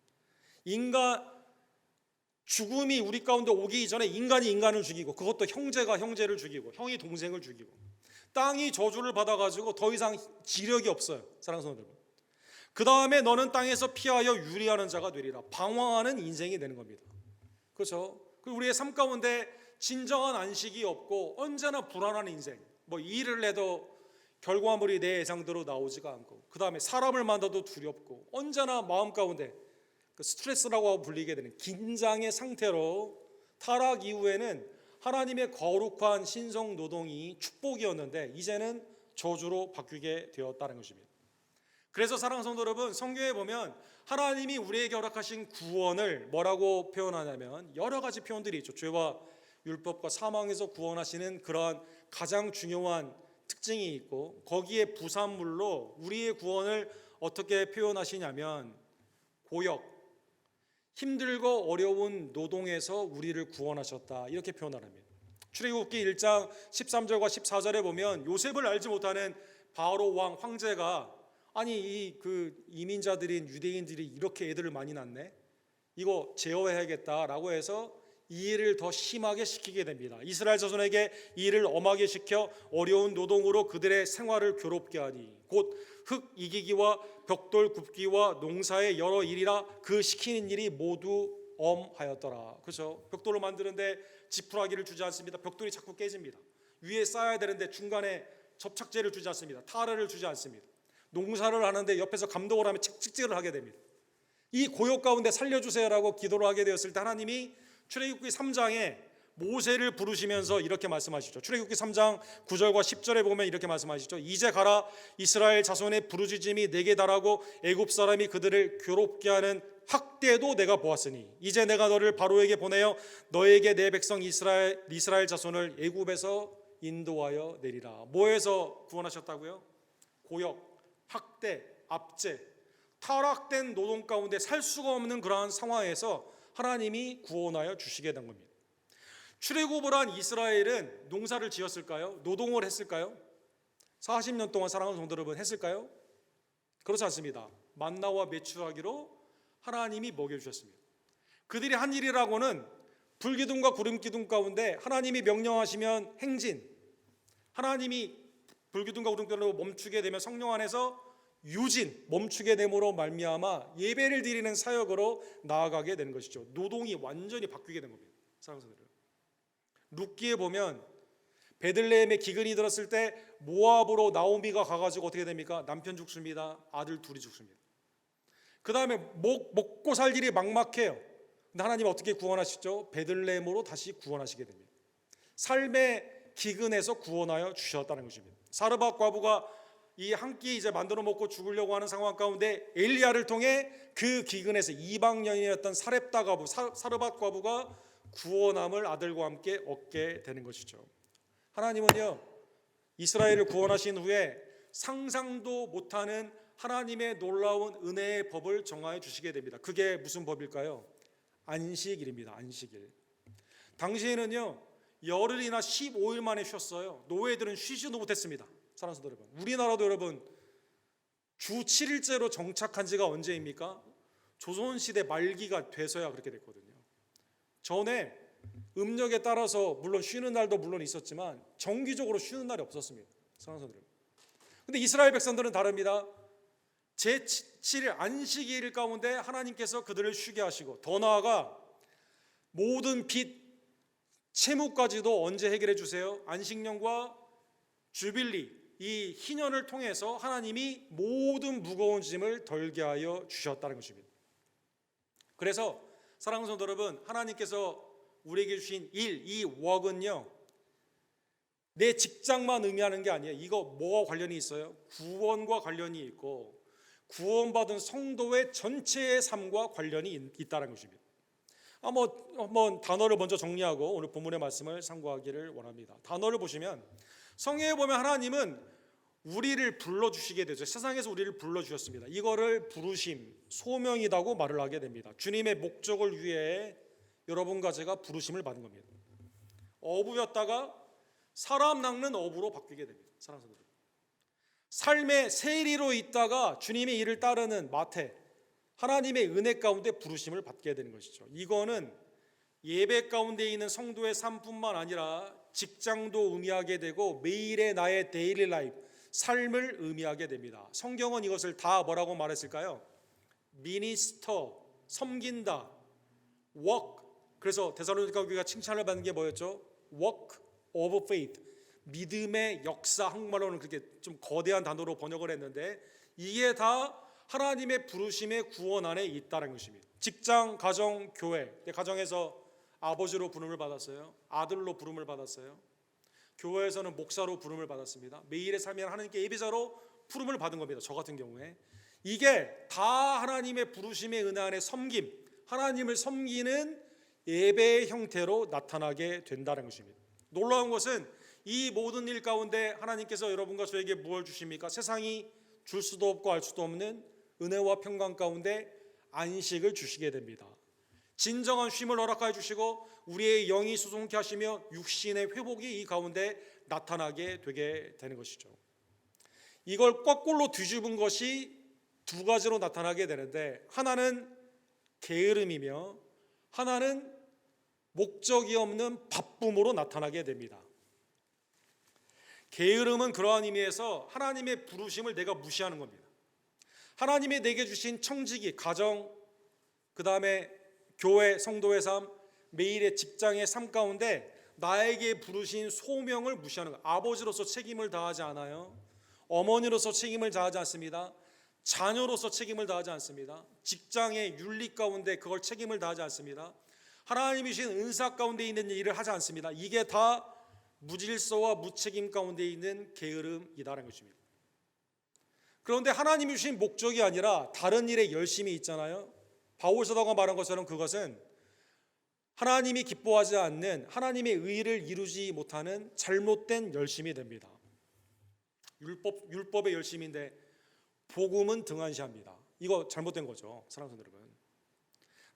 S1: 죽음이 우리 가운데 오기 이전에 인간이 인간을 죽이고, 그것도 형제가 형제를 죽이고, 형이 동생을 죽이고, 땅이 저주를 받아가지고 더 이상 지력이 없어요. 사랑하는 여러분, 그 다음에 너는 땅에서 피하여 유리하는 자가 되리라. 방황하는 인생이 되는 겁니다. 그렇죠? 우리의 삶 가운데 진정한 안식이 없고 언제나 불안한 인생, 뭐 일을 해도 결과물이 내 예상대로 나오지가 않고, 그 다음에 사람을 만나도 두렵고, 언제나 마음 가운데 그 스트레스라고 불리게 되는 긴장의 상태로, 타락 이후에는 하나님의 거룩한 신성 노동이 축복이었는데 이제는 저주로 바뀌게 되었다는 것입니다. 그래서 사랑하는 성도 여러분, 성경에 보면 하나님이 우리에게 허락하신 구원을 뭐라고 표현하냐면 여러 가지 표현들이 있죠. 죄와 율법과 사망에서 구원하시는 그러한 가장 중요한 특징이 있고, 거기에 부산물로 우리의 구원을 어떻게 표현하시냐면 고역, 힘들고 어려운 노동에서 우리를 구원하셨다, 이렇게 표현합니다. 출애굽기 1장 13절과 14절에 보면 요셉을 알지 못하는 바로 왕 황제가, 아니 그 이민자들인 유대인들이 이렇게 애들을 많이 낳네, 이거 제어해야겠다라고 해서 이 일을 더 심하게 시키게 됩니다. 이스라엘 자손에게 이 일을 엄하게 시켜 어려운 노동으로 그들의 생활을 괴롭게 하니 곧 흙 이기기와 벽돌 굽기와 농사의 여러 일이라 그 시키는 일이 모두 엄하였더라. 그렇죠? 벽돌을 만드는데 지푸라기를 주지 않습니다. 벽돌이 자꾸 깨집니다. 위에 쌓아야 되는데 중간에 접착제를 주지 않습니다. 타르를 주지 않습니다. 농사를 하는데 옆에서 감독을 하면 채찍질을 하게 됩니다. 이 고역 가운데 살려주세요라고 기도를 하게 되었을 때 하나님이 출애굽기 3장에 모세를 부르시면서 이렇게 말씀하시죠. 출애굽기 3장 9절과 10절에 보면 이렇게 말씀하시죠. 이제 가라, 이스라엘 자손의 부르짖음이 내게 달하고 애굽 사람이 그들을 괴롭게 하는 학대도 내가 보았으니 이제 내가 너를 바로에게 보내어 너에게 내 백성 이스라엘 자손을 애굽에서 인도하여 내리라. 뭐에서 구원하셨다고요? 고역, 학대, 압제, 타락된 노동 가운데 살 수가 없는 그러한 상황에서 하나님이 구원하여 주시게 된 겁니다. 출애굽을 한 이스라엘은 농사를 지었을까요? 노동을 했을까요? 40년 동안 사랑하는 성도 여러분, 했을까요? 그렇지 않습니다. 만나와 메추라기로 하나님이 먹여주셨습니다. 그들이 한 일이라고는 불기둥과 구름기둥 가운데 하나님이 명령하시면 행진, 하나님이 불기둥과 구름기둥으로 멈추게 되면 성령 안에서 유진, 멈추게 됨으로 말미암아 예배를 드리는 사역으로 나아가게 되는 것이죠. 노동이 완전히 바뀌게 된 겁니다. 사랑하는 성도들, 룻기에 보면 베들레헴에 기근이 들었을 때 모압으로 나오미가 가가지고 어떻게 됩니까? 남편 죽습니다. 아들 둘이 죽습니다. 그 다음에 먹고 살 일이 막막해요. 근데 하나님 어떻게 구원하시죠? 베들레헴으로 다시 구원하시게 됩니다. 삶의 기근에서 구원하여 주셨다는 것입니다. 사르밧 과부가 이 한 끼 이제 만들어 먹고 죽으려고 하는 상황 가운데 엘리야를 통해 그 기근에서 이방 여인이었던 사렙다 과부, 사르밧 과부가 구원함을 아들과 함께 얻게 되는 것이죠. 하나님은요, 이스라엘을 구원하신 후에 상상도 못하는 하나님의 놀라운 은혜의 법을 정하여 주시게 됩니다. 그게 무슨 법일까요? 안식일입니다. 안식일. 당시에는요, 열흘이나 15일 만에 쉬었어요. 노예들은 쉬지도 못했습니다. 사랑하는 성도 여러분, 우리나라도 여러분 주 7일째로 정착한 지가 언제입니까? 조선시대 말기가 돼서야 그렇게 됐거든요. 전에 음력에 따라서 물론 쉬는 날도 물론 있었지만 정기적으로 쉬는 날이 없었습니다. 사랑하는 성도 여러분, 근데 이스라엘 백성들은 다릅니다. 제7일 안식일 가운데 하나님께서 그들을 쉬게 하시고, 더 나아가 모든 빚, 채무까지도 언제 해결해 주세요? 안식년과 주빌리, 이 희년을 통해서 하나님이 모든 무거운 짐을 덜게 하여 주셨다는 것입니다. 그래서 사랑하는 성도 여러분, 하나님께서 우리에게 주신 일, 이 웍은요, 내 직장만 의미하는 게 아니에요. 이거 뭐와 관련이 있어요? 구원과 관련이 있고, 구원받은 성도의 전체의 삶과 관련이 있다는 것입니다. 한번 단어를 먼저 정리하고 오늘 본문의 말씀을 상고하기를 원합니다. 단어를 보시면 성경에 보면 하나님은 우리를 불러주시게 되죠. 세상에서 우리를 불러주셨습니다. 이거를 부르심, 소명이라고 말을 하게 됩니다. 주님의 목적을 위해 여러분과 제가 부르심을 받은 겁니다. 어부였다가 사람 낚는 어부로 바뀌게 됩니다. 사랑하는 성도들, 삶의 세리로 있다가 주님의 일을 따르는 마태, 하나님의 은혜 가운데 부르심을 받게 되는 것이죠. 이거는 예배 가운데 있는 성도의 삶뿐만 아니라 직장도 의미하게 되고 매일의 나의 데일리 라이프, 삶을 의미하게 됩니다. 성경은 이것을 다 뭐라고 말했을까요? 미니스터, 섬긴다, work. 그래서 데살로니가 교회가 칭찬을 받는 게 뭐였죠? work of faith, 믿음의 역사. 한국말로는 그렇게 좀 거대한 단어로 번역을 했는데 이게 다 하나님의 부르심의 구원 안에 있다는 것입니다. 직장, 가정, 교회. 내 가정에서 아버지로 부름을 받았어요. 아들로 부름을 받았어요. 교회에서는 목사로 부름을 받았습니다. 매일의 삶에 하나님께 예배자로 부름을 받은 겁니다. 저 같은 경우에 이게 다 하나님의 부르심의 은혜 안에 섬김, 하나님을 섬기는 예배의 형태로 나타나게 된다는 것입니다. 놀라운 것은 이 모든 일 가운데 하나님께서 여러분과 저에게 무엇을 주십니까? 세상이 줄 수도 없고 알 수도 없는 은혜와 평강 가운데 안식을 주시게 됩니다. 진정한 쉼을 허락하여 주시고 우리의 영이 수송케 하시며 육신의 회복이 이 가운데 나타나게 되게 되는 것이죠. 이걸 거꾸로 뒤집은 것이 두 가지로 나타나게 되는데, 하나는 게으름이며 하나는 목적이 없는 바쁨으로 나타나게 됩니다. 게으름은 그러한 의미에서 하나님의 부르심을 내가 무시하는 겁니다. 하나님이 내게 주신 청지기, 가정, 그 다음에 교회, 성도의 삶, 매일의 직장의 삶 가운데 나에게 부르신 소명을 무시하는 거예요. 아버지로서 책임을 다하지 않아요. 어머니로서 책임을 다하지 않습니다. 자녀로서 책임을 다하지 않습니다. 직장의 윤리 가운데 그걸 책임을 다하지 않습니다. 하나님이 주신 은사 가운데 있는 일을 하지 않습니다. 이게 다 무질서와 무책임 가운데 있는 게으름이다라는 것입니다. 그런데 하나님이 주신 목적이 아니라 다른 일에 열심이 있잖아요. 바울 사도가 말한 것처럼 그것은 하나님이 기뻐하지 않는 하나님의 의를 이루지 못하는 잘못된 열심이 됩니다. 율법의 열심인데 복음은 등한시합니다. 이거 잘못된 거죠. 사랑하는 여러분,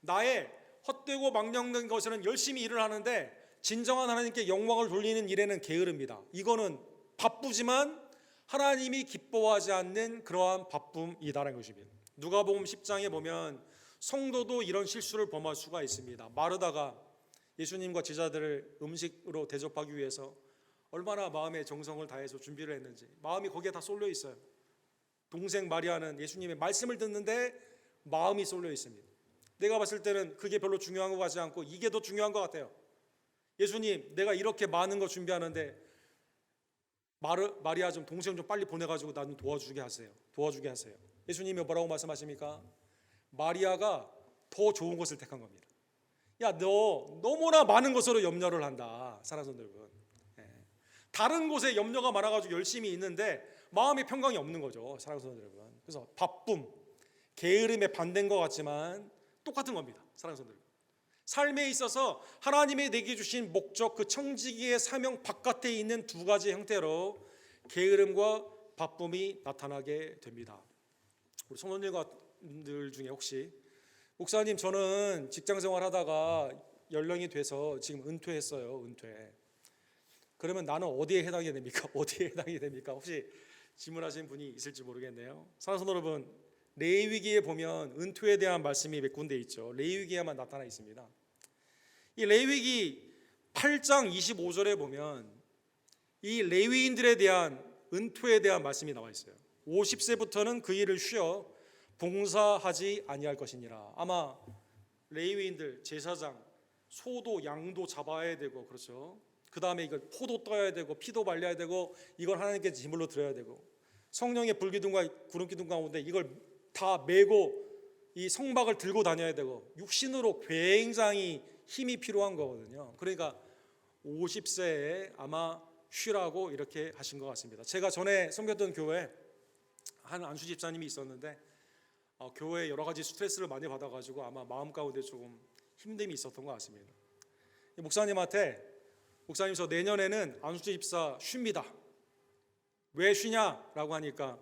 S1: 나의 헛되고 망령된 것에는 열심히 일을 하는데 진정한 하나님께 영광을 돌리는 일에는 게으릅니다. 이거는 바쁘지만 하나님이 기뻐하지 않는 그러한 바쁨이다라는 것입니다. 누가복음 10장에 보면 성도도 이런 실수를 범할 수가 있습니다. 마르다가 예수님과 제자들을 음식으로 대접하기 위해서 얼마나 마음의 정성을 다해서 준비를 했는지 마음이 거기에 다 쏠려 있어요. 동생 마리아는 예수님의 말씀을 듣는데 마음이 쏠려 있습니다. 내가 봤을 때는 그게 별로 중요한 것 같지 않고 이게 더 중요한 것 같아요. 예수님, 내가 이렇게 많은 거 준비하는데 마리아 좀 동생 좀 빨리 보내가지고 나는 도와주게 하세요. 예수님이 뭐라고 말씀하십니까? 마리아가 더 좋은 것을 택한 겁니다. 야, 너 너무나 많은 것으로 염려를 한다. 사랑하는 성도 여러분, 다른 곳에 염려가 많아가지고 열심히 있는데 마음의 평강이 없는 거죠. 사랑하는 성도 여러분. 그래서 바쁨, 게으름의 반대인 것 같지만 똑같은 겁니다. 사랑하는 성도 여러분, 삶에 있어서 하나님이 내게 주신 목적, 그 청지기의 사명 바깥에 있는 두 가지 형태로 게으름과 바쁨이 나타나게 됩니다. 우리 성도님들 중에 혹시 목사님, 저는 직장생활 하다가 연령이 돼서 지금 은퇴했어요. 그러면 나는 어디에 해당이 됩니까? 혹시 질문하신 분이 있을지 모르겠네요. 사랑하는 성도 여러분, 레위기에 보면 은퇴에 대한 말씀이 몇 군데 있죠. 레위기에만 나타나 있습니다. 이 레위기 8장 25절에 보면 이 레위인들에 대한 은퇴에 대한 말씀이 나와 있어요. 50세부터는 그 일을 쉬어 봉사하지 아니할 것이니라. 아마 레위인들, 제사장, 소도 양도 잡아야 되고, 그렇죠. 그 다음에 이걸 포도 떠야 되고 피도 말려야 되고 이걸 하나님께 제물로 드려야 되고, 성령의 불기둥과 구름기둥 가운데 이걸 다 메고 이 성막을 들고 다녀야 되고, 육신으로 굉장히 힘이 필요한 거거든요. 그러니까 50세에 아마 쉬라고 이렇게 하신 것 같습니다. 제가 전에 섬겼던 교회에 한 안수 집사님이 있었는데 교회에 여러 가지 스트레스를 많이 받아가지고 아마 마음 가운데 조금 힘듦이 있었던 것 같습니다. 목사님한테, 목사님 저 내년에는 안수 집사 쉽니다. 왜 쉬냐라고 하니까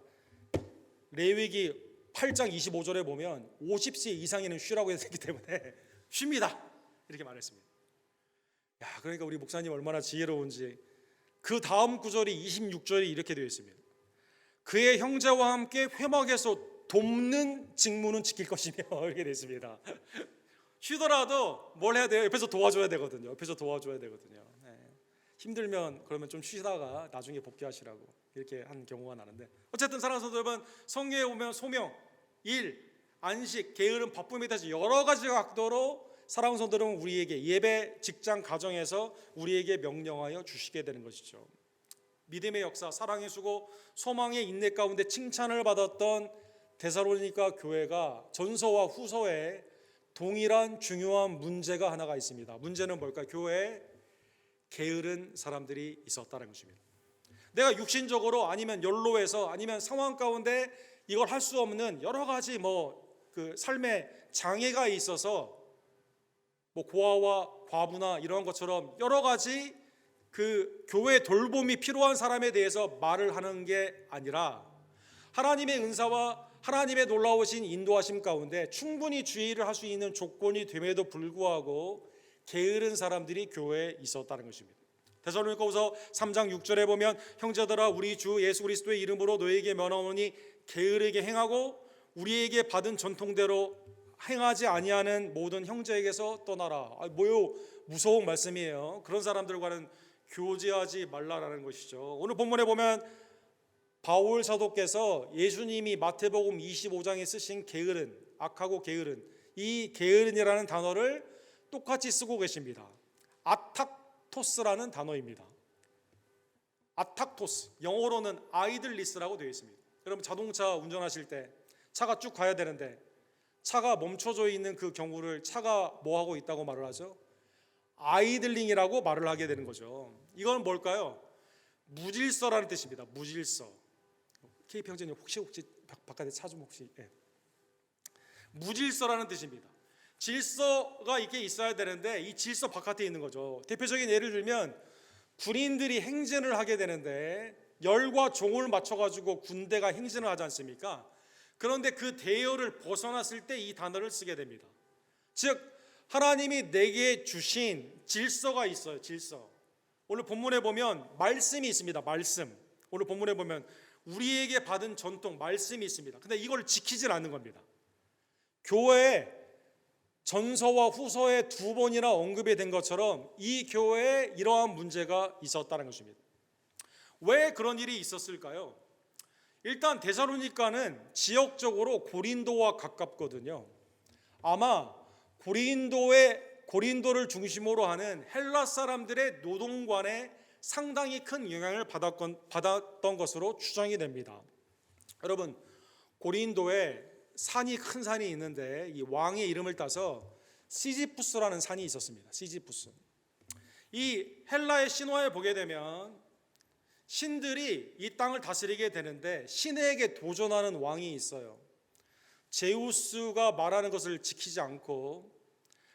S1: 레위기 8장 25절에 보면 50세 이상에는 쉬라고 했기 때문에 쉽니다 이렇게 말했습니다. 야, 그러니까 우리 목사님 얼마나 지혜로운지. 그 다음 구절이 26절이 이렇게 되어 있습니다. 그의 형제와 함께 회막에서 돕는 직무는 지킬 것이며 이렇게 되어 있습니다. 쉬더라도 뭘 해야 돼요? 옆에서 도와줘야 되거든요. 힘들면 그러면 좀 쉬다가 나중에 복귀하시라고 이렇게 한 경우가 나는데, 어쨌든 사랑하는 성도 여러분, 성경에 보면 소명, 일, 안식, 게으름, 바쁨에 대해서 여러 가지 각도로 사랑하는 성도 여러분, 우리에게 예배, 직장, 가정에서 우리에게 명령하여 주시게 되는 것이죠. 믿음의 역사, 사랑의 수고, 소망의 인내 가운데 칭찬을 받았던 데살로니가 교회가 전서와 후서에 동일한 중요한 문제가 하나가 있습니다. 문제는 뭘까요? 교회에 게으른 사람들이 있었다는 것입니다. 내가 육신적으로 아니면 연로해서 아니면 상황 가운데 이걸 할 수 없는 여러 가지 그 삶의 장애가 있어서 고아와 과부나 이런 것처럼 여러 가지 그 교회 돌봄이 필요한 사람에 대해서 말을 하는 게 아니라 하나님의 은사와 하나님의 놀라우신 인도하심 가운데 충분히 주의를 할 수 있는 조건이 됨에도 불구하고 게으른 사람들이 교회에 있었다는 것입니다. 데살로니가후서 3장 6절에 보면 형제들아, 우리 주 예수 그리스도의 이름으로 너희에게 면하오니 게으르게 행하고 우리에게 받은 전통대로 행하지 아니하는 모든 형제에게서 떠나라. 뭐요? 무서운 말씀이에요. 그런 사람들과는 교제하지 말라라는 것이죠. 오늘 본문에 보면 바울 사도께서 예수님이 마태복음 25장에 쓰신 게으른, 악하고 게으른, 이 게으른이라는 단어를 똑같이 쓰고 계십니다. 아탁토스라는 단어입니다. 아탁토스, 영어로는 아이들리스라고 되어 있습니다. 여러분, 자동차 운전하실 때 차가 쭉 가야 되는데 차가 멈춰져 있는 그 경우를 차가 뭐 하고 있다고 말을 하죠? 아이들링이라고 말을 하게 되는 거죠. 이건 뭘까요? 무질서라는 뜻입니다. 무질서. KP 형제님 혹시 바깥에 차 좀 혹시 무질서라는 뜻입니다. 질서가 이렇게 있어야 되는데 이 질서 바깥에 있는 거죠. 대표적인 예를 들면 군인들이 행진을 하게 되는데 열과 종을 맞춰가지고 군대가 행진을 하지 않습니까? 그런데 그 대열을 벗어났을 때 이 단어를 쓰게 됩니다. 즉 하나님이 내게 주신 질서가 있어요. 질서. 오늘 본문에 보면 말씀이 있습니다. 말씀. 오늘 본문에 보면 우리에게 받은 전통 말씀이 있습니다. 근데 이걸 지키질 않는 겁니다. 교회에 전서와 후서에 2번이나 언급이 된 것처럼 이 교회에 이러한 문제가 있었다는 것입니다. 왜 그런 일이 있었을까요? 일단 데살로니가는 지역적으로 고린도와 가깝거든요. 아마 고린도를 중심으로 하는 헬라 사람들의 노동관에 상당히 큰 영향을 받았던 것으로 추정이 됩니다. 여러분, 고린도에 큰 산이 있는데 이 왕의 이름을 따서 시지푸스라는 산이 있었습니다. 시지푸스. 이 헬라의 신화에 보게 되면 신들이 이 땅을 다스리게 되는데 신에게 도전하는 왕이 있어요. 제우스가 말하는 것을 지키지 않고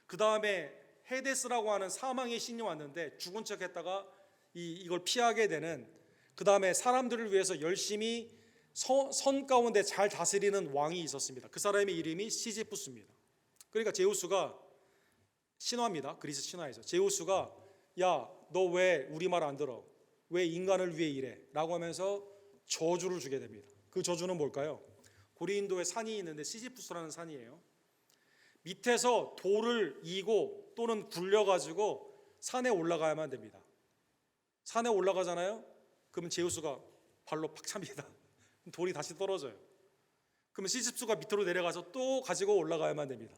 S1: 그 다음에 헤데스라고 하는 사망의 신이 왔는데 죽은 척 했다가 이걸 피하게 되는, 그 다음에 사람들을 위해서 열심히 선 가운데 잘 다스리는 왕이 있었습니다. 그 사람의 이름이 시지푸스입니다. 그러니까 제우스가, 신화입니다. 그리스 신화에서 제우스가 야, 너 왜 우리 말 안 들어? 왜 인간을 위해 일해? 라고 하면서 저주를 주게 됩니다. 그 저주는 뭘까요? 고린도에 산이 있는데 시지푸스라는 산이에요. 밑에서 돌을 이고 또는 굴려가지고 산에 올라가야만 됩니다. 산에 올라가잖아요. 그러면 제우스가 발로 팍 찹니다. 돌이 다시 떨어져요. 그러면 시지푸스가 밑으로 내려가서 또 가지고 올라가야만 됩니다.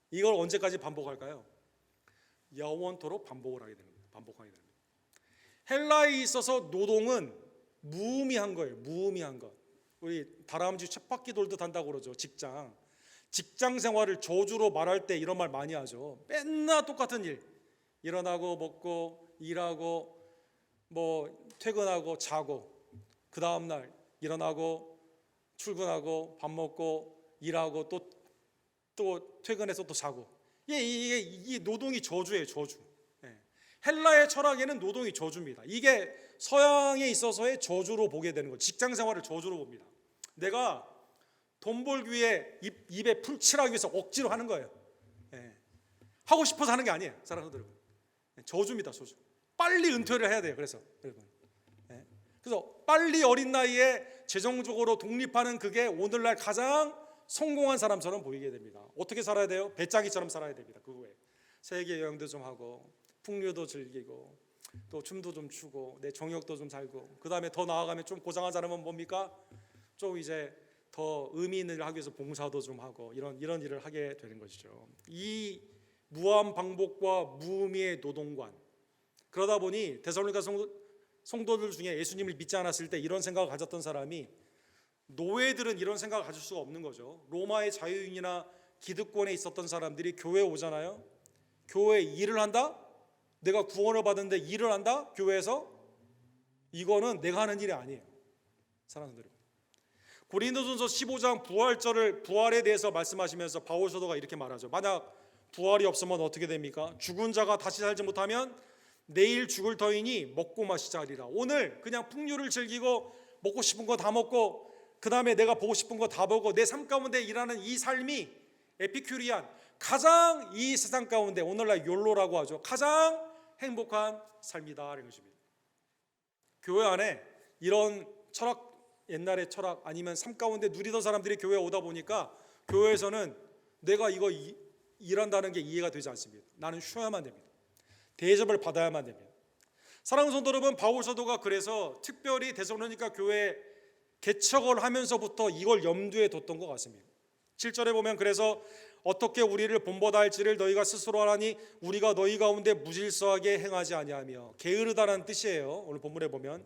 S1: 이걸 언제까지 반복할까요? 영원토록 반복을 하게 됩니다. 반복하게 됩니다. 헬라에 있어서 노동은 무의미한 거예요. 무의미한 것. 우리 다람쥐 쳇바퀴 돌듯 한다고 그러죠. 직장 생활을 저주로 말할 때 이런 말 많이 하죠. 맨날 똑같은 일. 일어나고 먹고 일하고 뭐 퇴근하고 자고, 그 다음 날 일어나고 출근하고 밥 먹고 일하고 또 퇴근해서 또 자고. 이게 노동이 저주예요. 저주. 헬라의 철학에는 노동이 저주입니다. 이게 서양에 있어서의 저주로 보게 되는 거예요. 직장 생활을 저주로 봅니다. 내가 돈 벌기 위해 입에 풀 칠하기 위해서 억지로 하는 거예요. 하고 싶어서 하는 게 아니에요. 사랑하는 여러분. 저주입니다. 저주. 빨리 은퇴를 해야 돼요. 그래서 여러분. 그래서 빨리 어린 나이에 재정적으로 독립하는 그게 오늘날 가장 성공한 사람처럼 보이게 됩니다. 어떻게 살아야 돼요? 배짱이처럼 살아야 됩니다. 그 후에 세계 여행도 좀 하고 풍류도 즐기고 또 춤도 좀 추고 내 정욕도 좀 살고, 그 다음에 더 나아가면 좀 고상한 사람은 뭡니까? 좀 이제 더 의미 있는 일을 하기 위해서 봉사도 좀 하고 이런 일을 하게 되는 것이죠. 이 무한 반복과 무의미의 노동관. 그러다 보니 데살로니가 성도들 중에 예수님을 믿지 않았을 때 이런 생각을 가졌던 사람이, 노예들은 이런 생각을 가질 수가 없는 거죠. 로마의 자유인이나 기득권에 있었던 사람들이 교회에 오잖아요. 교회에 일을 한다? 내가 구원을 받았는데 일을 한다? 교회에서? 이거는 내가 하는 일이 아니에요. 사랑하는 여러분, 고린도전서 15장 부활에 대해서 말씀하시면서 바울 사도가 이렇게 말하죠. 만약 부활이 없으면 어떻게 됩니까? 죽은 자가 다시 살지 못하면 내일 죽을 터이니 먹고 마시자 하리라. 오늘 그냥 풍류를 즐기고 먹고 싶은 거 다 먹고 그 다음에 내가 보고 싶은 거 다 보고 내 삶 가운데 일하는 이 삶이 에피큐리안, 가장 이 세상 가운데 오늘날 욜로라고 하죠. 가장 행복한 삶이다 하는 것입니다. 교회 안에 이런 철학, 옛날의 철학 아니면 삶 가운데 누리던 사람들이 교회에 오다 보니까 교회에서는 내가 이거 일한다는 게 이해가 되지 않습니다. 나는 쉬어야만 됩니다. 대접을 받아야만 됩니다. 사랑하는 성도 여러분, 바울 사도가 그래서 특별히 데살로니가 교회 개척을 하면서부터 이걸 염두에 뒀던 것 같습니다. 7절에 보면 그래서 어떻게 우리를 본보다 할지를 너희가 스스로 하나니 우리가 너희 가운데 무질서하게 행하지 아니하며, 게으르다는 뜻이에요. 오늘 본문에 보면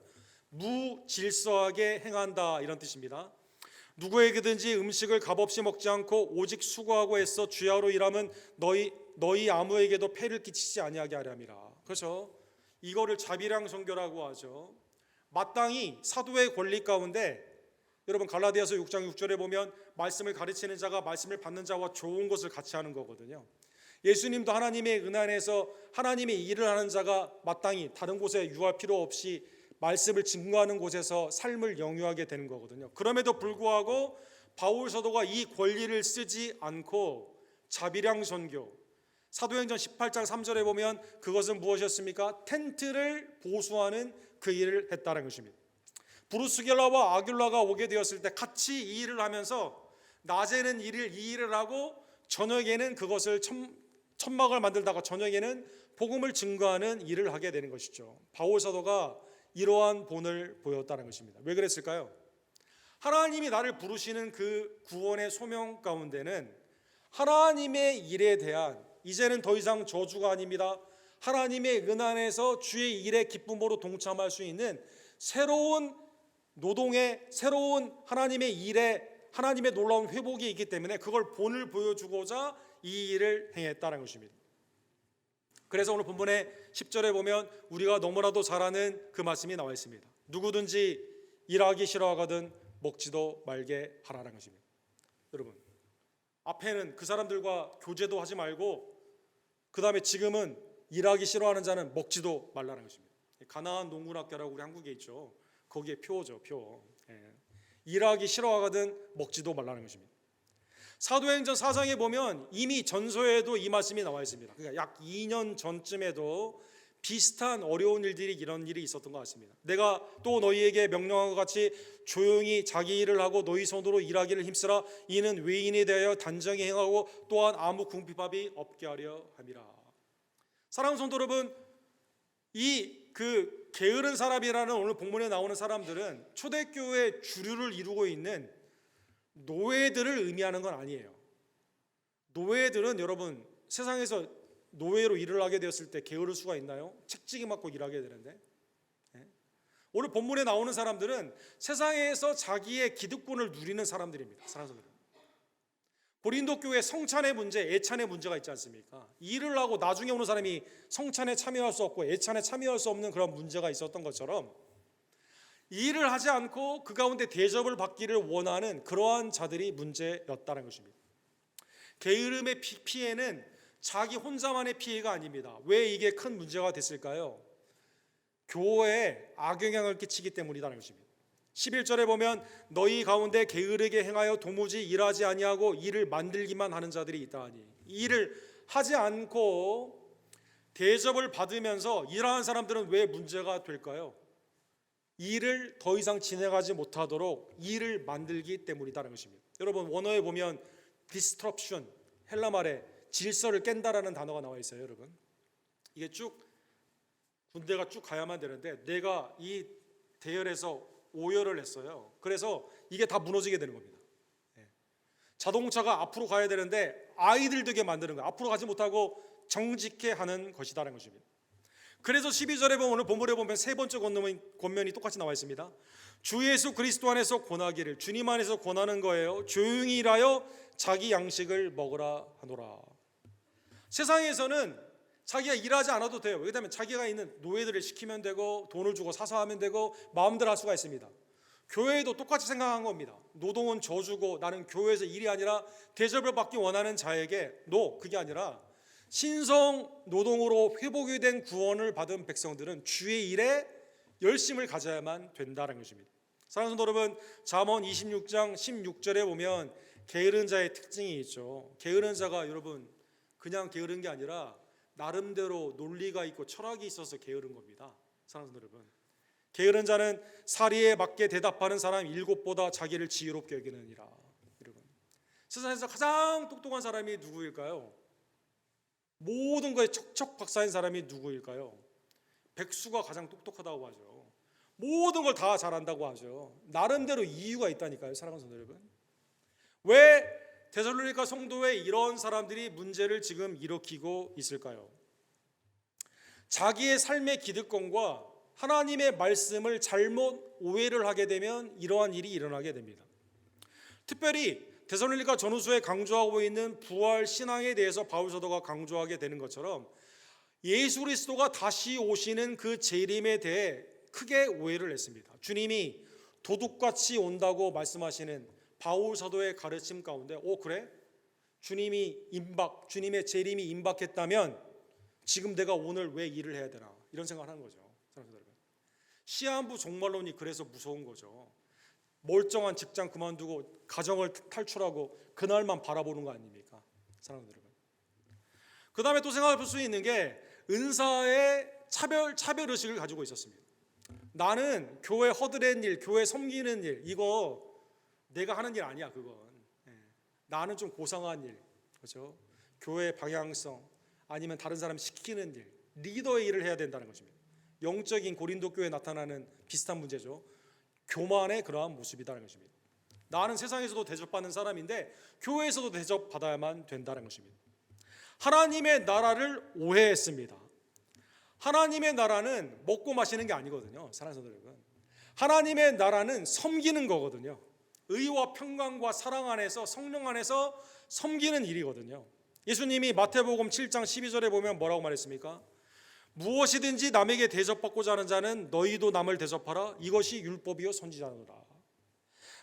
S1: 무질서하게 행한다 이런 뜻입니다. 누구에게든지 음식을 값없이 먹지 않고 오직 수고하고 애써 주야로 일하면 너희 아무에게도 폐를 끼치지 아니하게 하렴이라. 그렇죠. 이거를 자비랑 선교라고 하죠. 마땅히 사도의 권리 가운데, 여러분 갈라디아서 6장 6절에 보면 말씀을 가르치는 자가 말씀을 받는 자와 좋은 것을 같이 하는 거거든요. 예수님도 하나님의 은혜 안에서 하나님의 일을 하는 자가 마땅히 다른 곳에 유할 필요 없이 말씀을 증거하는 곳에서 삶을 영유하게 되는 거거든요. 그럼에도 불구하고 바울 사도가 이 권리를 쓰지 않고 자비량 선교, 사도행전 18장 3절에 보면 그것은 무엇이었습니까? 텐트를 보수하는 그 일을 했다는 것입니다. 브루스겔라와 아귤라가 오게 되었을 때 같이 이 일을 하면서 낮에는 이 일을 하고 저녁에는 그것을 천막을 만들다가 저녁에는 복음을 증거하는 일을 하게 되는 것이죠. 바울 사도가 이러한 본을 보였다는 것입니다. 왜 그랬을까요? 하나님이 나를 부르시는 그 구원의 소명 가운데는 하나님의 일에 대한, 이제는 더 이상 저주가 아닙니다, 하나님의 은 안에서 주의 일의 기쁨으로 동참할 수 있는 새로운 노동의, 새로운 하나님의 일에, 하나님의 놀라운 회복이 있기 때문에 그걸 본을 보여주고자 이 일을 행했다는 것입니다. 그래서 오늘 본문의 10절에 보면 우리가 너무나도 잘 아는 그 말씀이 나와 있습니다. 누구든지 일하기 싫어하거든 먹지도 말게 하라는 것입니다. 여러분, 앞에는 그 사람들과 교제도 하지 말고 그 다음에 지금은 일하기 싫어하는 자는 먹지도 말라는 것입니다. 가나안 농군학교라고 우리 한국에 있죠. 거기에 표죠, 표. 일하기 싫어하거든 먹지도 말라는 것입니다. 사도행전 4장에 보면 이미 전서에도 이 말씀이 나와 있습니다. 그러니까 약 2년 전쯤에도 비슷한 어려운 일들이, 이런 일이 있었던 것 같습니다. 내가 또 너희에게 명령한 것 같이 조용히 자기 일을 하고 너희 손으로 일하기를 힘쓰라. 이는 외인에 대하여 단정히 행하고 또한 아무 궁핍함이 없게 하려 함이라. 사랑하는 성도 여러분, 이 게으른 사람이라는 오늘 본문에 나오는 사람들은 초대교회 주류를 이루고 있는 노예들을 의미하는 건 아니에요. 노예들은 여러분, 세상에서 노예로 일을 하게 되었을 때 게으를 수가 있나요? 책찍이 맞고 일하게 되는데. 오늘 본문에 나오는 사람들은 세상에서 자기의 기득권을 누리는 사람들입니다. 사랑하는 성도. 고린도 교회 성찬의 문제, 애찬의 문제가 있지 않습니까? 일을 하고 나중에 오는 사람이 성찬에 참여할 수 없고 애찬에 참여할 수 없는 그런 문제가 있었던 것처럼 일을 하지 않고 그 가운데 대접을 받기를 원하는 그러한 자들이 문제였다는 것입니다. 게으름의 피해는 자기 혼자만의 피해가 아닙니다. 왜 이게 큰 문제가 됐을까요? 교회에 악영향을 끼치기 때문이라는 것입니다. 11절에 보면 너희 가운데 게으르게 행하여 도무지 일하지 아니하고 일을 만들기만 하는 자들이 있다 하니, 일을 하지 않고 대접을 받으면서 일하는 사람들은 왜 문제가 될까요? 일을 더 이상 진행하지 못하도록 일을 만들기 때문이라는 것입니다. 여러분, 원어에 보면 disruption, 헬라 말에 질서를 깬다라는 단어가 나와 있어요. 여러분, 이게 쭉 군대가 쭉 가야만 되는데 내가 이 대열에서 오열을 했어요. 그래서 이게 다 무너지게 되는 겁니다. 자동차가 앞으로 가야 되는데 아이들 되게 만드는 거예요. 앞으로 가지 못하고 정직해 하는 것이다라는 것입니다. 그래서 12절에 보면, 오늘 본문에 보면 세 번째 권면이 똑같이 나와 있습니다. 주 예수 그리스도 안에서 권하기를, 주님 안에서 권하는 거예요. 조용히 일하여 자기 양식을 먹으라 하노라. 세상에서는 자기가 일하지 않아도 돼요. 왜냐하면 자기가 있는 노예들을 시키면 되고 돈을 주고 사서 하면 되고 마음대로 할 수가 있습니다. 교회도 똑같이 생각한 겁니다. 노동은 저주고 나는 교회에서 일이 아니라 대접을 받기 원하는 자에게 그게 아니라 신성 노동으로 회복이 된 구원을 받은 백성들은 주의 일에 열심을 가져야만 된다는 것입니다. 사랑하는 성도 여러분, 잠언 26장 16절에 보면 게으른 자의 특징이 있죠. 게으른 자가 여러분 그냥 게으른 게 아니라 나름대로 논리가 있고 철학이 있어서 게으른 겁니다. 사랑하는 성도 여러분, 게으른 자는 사리에 맞게 대답하는 사람 7보다 자기를 지혜롭게 여기느니라. 여러분, 세상에서 가장 똑똑한 사람이 누구일까요? 모든 거에 척척 박사인 사람이 누구일까요? 백수가 가장 똑똑하다고 하죠. 모든 걸 다 잘한다고 하죠. 나름대로 이유가 있다니까요. 사랑하는 성도 여러분, 왜 데살로니가 성도에 이런 사람들이 문제를 지금 일으키고 있을까요? 자기의 삶의 기득권과 하나님의 말씀을 잘못 오해를 하게 되면 이러한 일이 일어나게 됩니다. 특별히 데살로니가 전후서에 강조하고 있는 부활 신앙에 대해서 바울 사도가 강조하게 되는 것처럼 예수 그리스도가 다시 오시는 그 재림에 대해 크게 오해를 했습니다. 주님이 도둑같이 온다고 말씀하시는 바울 사도의 가르침 가운데 그래? 주님의 재림이 임박했다면 지금 내가 오늘 왜 일을 해야 되나, 이런 생각을 하는 거죠. 시한부 종말론이 그래서 무서운 거죠. 멀쩡한 직장 그만두고 가정을 탈출하고 그날만 바라보는 거 아닙니까? 사랑하는 여러분, 그 다음에 또 생각해 볼 수 있는 게 은사의 차별 의식을 가지고 있었습니다. 나는 교회 허드렛 일, 교회 섬기는 일, 이거 내가 하는 일 아니야. 그건 나는 좀 고상한 일, 그렇죠? 교회 방향성 아니면 다른 사람 시키는 일, 리더의 일을 해야 된다는 것입니다. 영적인 고린도 교회에 나타나는 비슷한 문제죠. 교만의 그러한 모습이라는 것입니다. 나는 세상에서도 대접받는 사람인데 교회에서도 대접받아야만 된다는 것입니다. 하나님의 나라를 오해했습니다. 하나님의 나라는 먹고 마시는 게 아니거든요. 사랑하는 성도 여러분, 하나님의 나라는 섬기는 거거든요. 의와 평강과 사랑 안에서, 성령 안에서 섬기는 일이거든요. 예수님이 마태복음 7장 12절에 보면 뭐라고 말했습니까? 무엇이든지 남에게 대접받고자 하는 자는 너희도 남을 대접하라. 이것이 율법이요 선지자노라.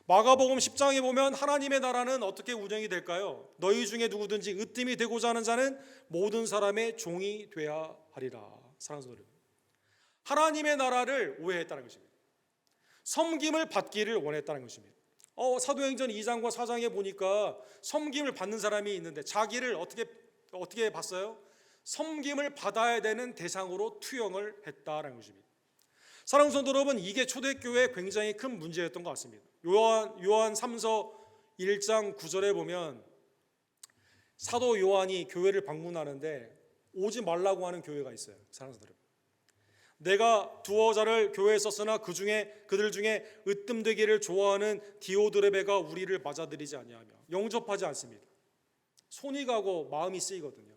S1: 마가복음 10장에 보면 하나님의 나라는 어떻게 운영이 될까요? 너희 중에 누구든지 으뜸이 되고자 하는 자는 모든 사람의 종이 되어야 하리라. 사랑하는 성도 여러분, 하나님의 나라를 오해했다는 것입니다. 섬김을 받기를 원했다는 것입니다. 사도행전 2장과 4장에 보니까 섬김을 받는 사람이 있는데 자기를 어떻게 봤어요? 섬김을 받아야 되는 대상으로 투영을 했다는 것입니다. 사랑하는 성도 여러분, 이게 초대교회의 굉장히 큰 문제였던 것 같습니다. 요한 3서 1장 9절에 보면 사도 요한이 교회를 방문하는데 오지 말라고 하는 교회가 있어요. 사랑하는 성도 여러분, 내가 두어 자를 교회에 썼으나 그들 중에 으뜸되기를 좋아하는 디오드레베가 우리를 맞아들이지 아니하며, 영접하지 않습니다. 손이 가고 마음이 쓰이거든요.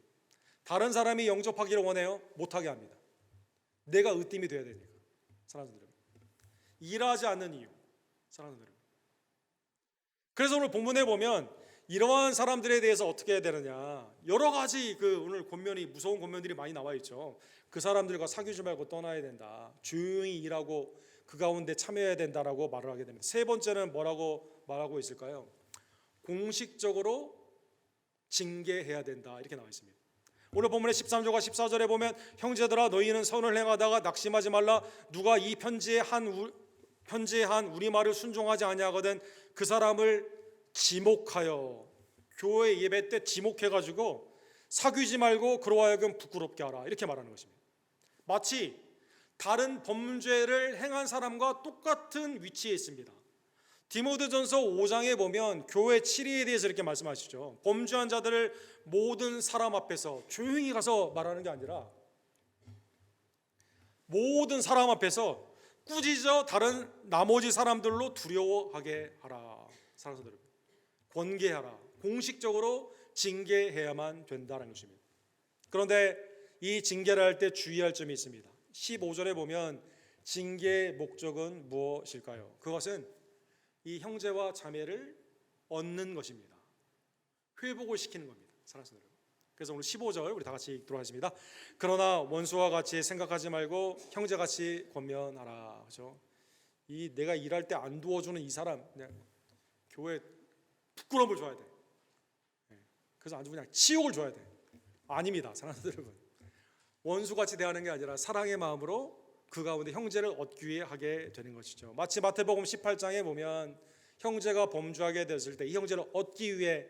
S1: 다른 사람이 영접하기를 원해요? 못하게 합니다. 내가 으뜸이 돼야 되니까. 사랑하는 여러분, 일하지 않는 이유. 사랑하는 여러분, 그래서 오늘 본문에 보면 이러한 사람들에 대해서 어떻게 해야 되느냐, 여러 가지 오늘 무서운 권면들이 많이 나와 있죠. 그 사람들과 사귀지 말고 떠나야 된다. 조용히 일하고 그 가운데 참여해야 된다라고 말을 하게 됩니다. 세 번째는 뭐라고 말하고 있을까요? 공식적으로 징계해야 된다, 이렇게 나와 있습니다. 오늘 본문의 13절과 14절에 보면 형제들아 너희는 선을 행하다가 낙심하지 말라. 누가 이 편지에 한 우리말을 순종하지 아니하거든 그 사람을 지목하여, 교회 예배 때 지목해가지고 사귀지 말고 그로 하여금 부끄럽게 하라, 이렇게 말하는 것입니다. 마치 다른 범죄를 행한 사람과 똑같은 위치에 있습니다. 디모데전서 5장에 보면 교회 7위에 대해서 이렇게 말씀하시죠. 범죄한 자들을 모든 사람 앞에서, 조용히 가서 말하는 게 아니라 모든 사람 앞에서 꾸짖어 다른 나머지 사람들로 두려워하게 하라. 사랑하는 여러분, 권계하라. 공식적으로 징계해야만 된다는 것입니다. 그런데 이 징계를 할 때 주의할 점이 있습니다. 15절에 보면 징계의 목적은 무엇일까요? 그것은 이 형제와 자매를 얻는 것입니다. 회복을 시키는 겁니다. 사랑하는 여러분, 그래서 오늘 15절 우리 다 같이 읽도록 하겠습니다. 그러나 원수와 같이 생각하지 말고 형제같이 권면하라. 그렇죠? 이 내가 일할 때 안 도와주는 이 사람, 그냥 교회 부끄러움을 줘야 돼. 그래서 아주 그냥 치욕을 줘야 돼. 아닙니다. 사랑하는 여러분, 원수같이 대하는 게 아니라 사랑의 마음으로 그 가운데 형제를 얻기 위해 하게 되는 것이죠. 마치 마태복음 18장에 보면 형제가 범죄하게 되었을 때 이 형제를 얻기 위해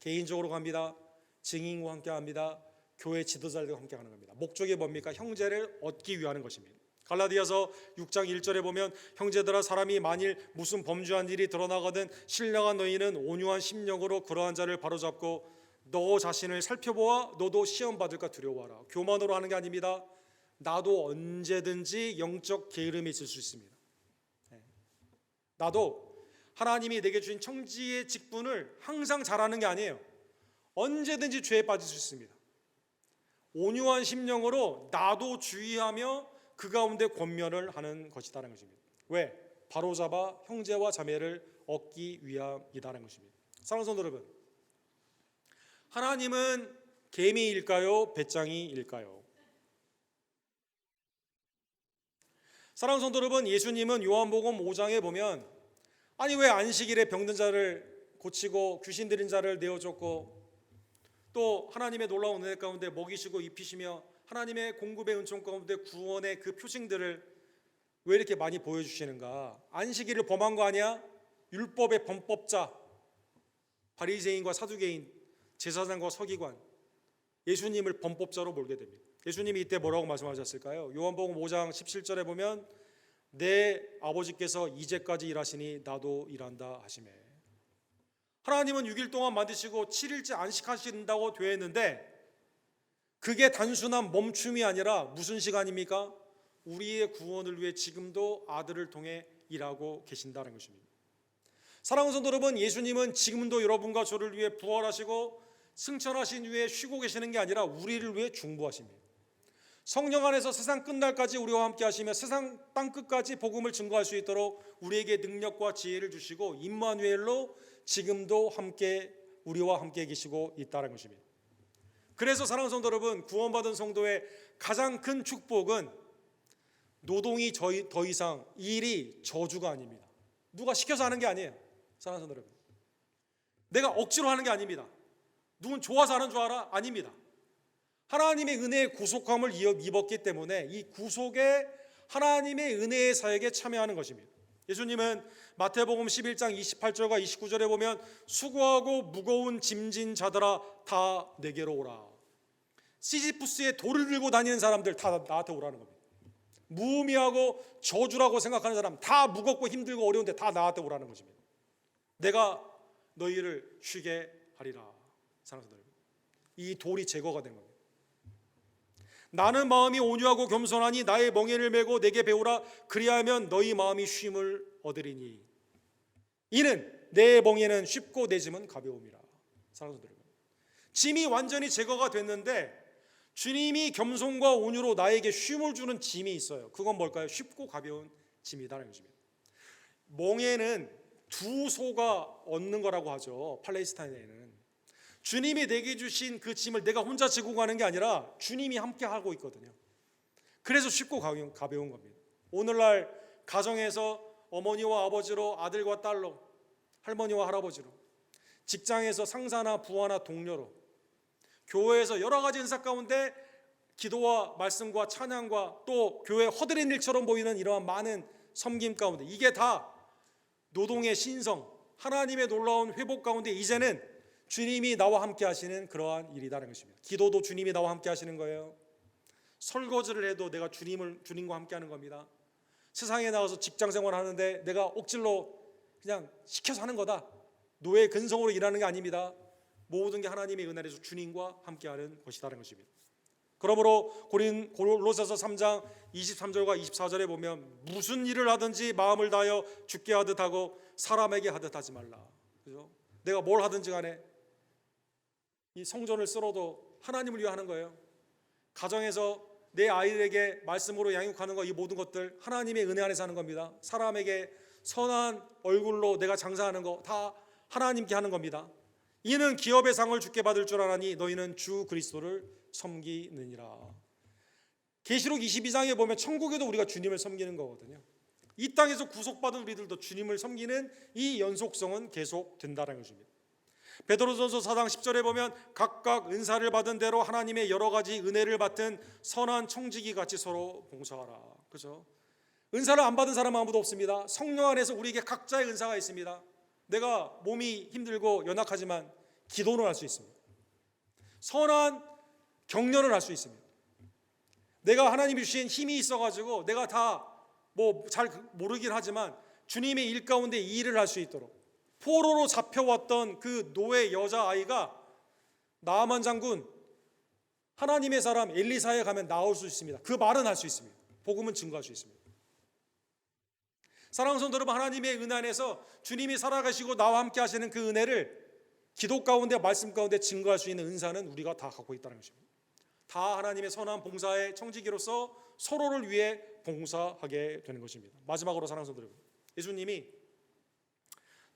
S1: 개인적으로 갑니다. 증인과 함께 합니다. 교회 지도자들과 함께 하는 겁니다. 목적이 뭡니까? 형제를 얻기 위하는 것입니다. 갈라디아서 6장 1절에 보면 형제들아 사람이 만일 무슨 범죄한 일이 드러나거든 신령한 너희는 온유한 심령으로 그러한 자를 바로잡고 너 자신을 살펴보아 너도 시험 받을까 두려워하라. 교만으로 하는 게 아닙니다. 나도 언제든지 영적 게으름이 있을 수 있습니다. 나도 하나님이 내게 주신 청지의 직분을 항상 잘하는 게 아니에요. 언제든지 죄에 빠질 수 있습니다. 온유한 심령으로 나도 주의하며 그 가운데 권면을 하는 것이다라는 것입니다. 왜? 바로잡아 형제와 자매를 얻기 위함이다라는 것입니다. 사랑하는 성도 여러분, 하나님은 개미일까요? 배짱이일까요? 사랑하는 성도 여러분, 예수님은 요한복음 5장에 보면 아니 왜 안식일에 병든 자를 고치고 귀신 들린 자를 내어줬고 또 하나님의 놀라운 은혜 가운데 먹이시고 입히시며 하나님의 공급의 은총 가운데 구원의 그 표징들을 왜 이렇게 많이 보여주시는가? 안식일을 범한 거 아니야? 율법의 범법자 바리새인과 사두개인, 제사장과 서기관, 예수님을 범법자로 몰게 됩니다. 예수님이 이때 뭐라고 말씀하셨을까요? 요한복음 5장 17절에 보면 내 아버지께서 이제까지 일하시니 나도 일한다 하시매. 하나님은 6일 동안 만드시고 7일째 안식하신다고 되어 있는데 그게 단순한 멈춤이 아니라 무슨 시간입니까? 우리의 구원을 위해 지금도 아들을 통해 일하고 계신다는 것입니다. 사랑하는 성도 여러분, 예수님은 지금도 여러분과 저를 위해 부활하시고 승천하신 후에 쉬고 계시는 게 아니라 우리를 위해 중보하십니다. 성령 안에서 세상 끝날까지 우리와 함께 하시며 세상 땅끝까지 복음을 증거할 수 있도록 우리에게 능력과 지혜를 주시고 임마누엘로 지금도 함께 우리와 함께 계시고 있다는 것입니다. 그래서 사랑하는 성도 여러분, 구원받은 성도의 가장 큰 축복은 노동이 더 이상 일이 저주가 아닙니다. 누가 시켜서 하는 게 아니에요. 사랑하는 성도 여러분, 내가 억지로 하는 게 아닙니다. 누군 좋아서 하는 줄 알아? 아닙니다. 하나님의 은혜의 구속함을 입었기 때문에 이 구속에 하나님의 은혜의 사역에 참여하는 것입니다. 예수님은 마태복음 11장 28절과 29절에 보면 수고하고 무거운 짐진 자들아 다 내게로 오라. 시지푸스의 돌을 들고 다니는 사람들 다 나한테 오라는 겁니다. 무의미하고 저주라고 생각하는 사람, 다 무겁고 힘들고 어려운데 다 나한테 오라는 것입니다. 내가 너희를 쉬게 하리라. 사랑하는 여러분, 이 돌이 제거가 된 겁니다. 나는 마음이 온유하고 겸손하니 나의 멍에를 메고 내게 배우라. 그리하면 너희 마음이 쉼을 얻으리니 이는 내 멍에는 쉽고 내 짐은 가벼움이라. 사랑하는 여러분, 짐이 완전히 제거가 됐는데 주님이 겸손과 온유로 나에게 쉼을 주는 짐이 있어요. 그건 뭘까요? 쉽고 가벼운 짐이다라는 것입니다. 멍에는 두 소가 얻는 거라고 하죠. 팔레스타인에는 주님이 내게 주신 그 짐을 내가 혼자 지고 가는 게 아니라 주님이 함께 하고 있거든요. 그래서 쉽고 가벼운 겁니다. 오늘날 가정에서 어머니와 아버지로, 아들과 딸로, 할머니와 할아버지로, 직장에서 상사나 부하나 동료로, 교회에서 여러 가지 은사 가운데 기도와 말씀과 찬양과 또 교회 허드렛 일처럼 보이는 이러한 많은 섬김 가운데 이게 다 노동의 신성, 하나님의 놀라운 회복 가운데 이제는 주님이 나와 함께 하시는 그러한 일이라는 것입니다. 기도도 주님이 나와 함께 하시는 거예요. 설거지를 해도 내가 주님과 함께 하는 겁니다. 세상에 나와서 직장 생활 하는데 내가 억지로 그냥 시켜서 하는 거다. 노예 근성으로 일하는 게 아닙니다. 모든 게 하나님의 은혜에서 주님과 함께하는 것이라는 것입니다. 그러므로 골로새서 3장 23절과 24절에 보면 무슨 일을 하든지 마음을 다하여 주께 하듯 하고 사람에게 하듯 하지 말라. 그죠? 내가 뭘 하든지 간에 이 성전을 쓸어도 하나님을 위해 하는 거예요. 가정에서 내 아이들에게 말씀으로 양육하는 거, 이 모든 것들 하나님의 은혜 안에서 하는 겁니다. 사람에게 선한 얼굴로 내가 장사하는 거 다 하나님께 하는 겁니다. 이는 기업의 상을 주께 받을 줄 아나니 너희는 주 그리스도를 섬기느니라. 계시록 22장에 보면 천국에도 우리가 주님을 섬기는 거거든요. 이 땅에서 구속받은 우리들도 주님을 섬기는 이 연속성은 계속 된다는 것입니다. 베드로전서 4장 10절에 보면 각각 은사를 받은 대로 하나님의 여러 가지 은혜를 받은 선한 청지기 같이 서로 봉사하라. 그죠? 은사를 안 받은 사람은 아무도 없습니다. 성령 안에서 우리에게 각자의 은사가 있습니다. 내가 몸이 힘들고 연약하지만 기도는 할 수 있습니다. 선한 격려를 할 수 있습니다. 내가 하나님이 주신 힘이 있어가지고 내가 다 뭐 잘 모르긴 하지만 주님의 일 가운데 이 일을 할 수 있도록 포로로 잡혀왔던 그 노예 여자아이가 나아만 장군 하나님의 사람 엘리사에 가면 나올 수 있습니다. 그 말은 할 수 있습니다. 복음은 증거할 수 있습니다. 사랑하는 성도 여러분, 하나님의 은혜 안에서 주님이 살아가시고 나와 함께 하시는 그 은혜를 기도 가운데 말씀 가운데 증거할 수 있는 은사는 우리가 다 갖고 있다는 것입니다. 다 하나님의 선한 봉사의 청지기로서 서로를 위해 봉사하게 되는 것입니다. 마지막으로 사랑하는 성도 여러분, 예수님이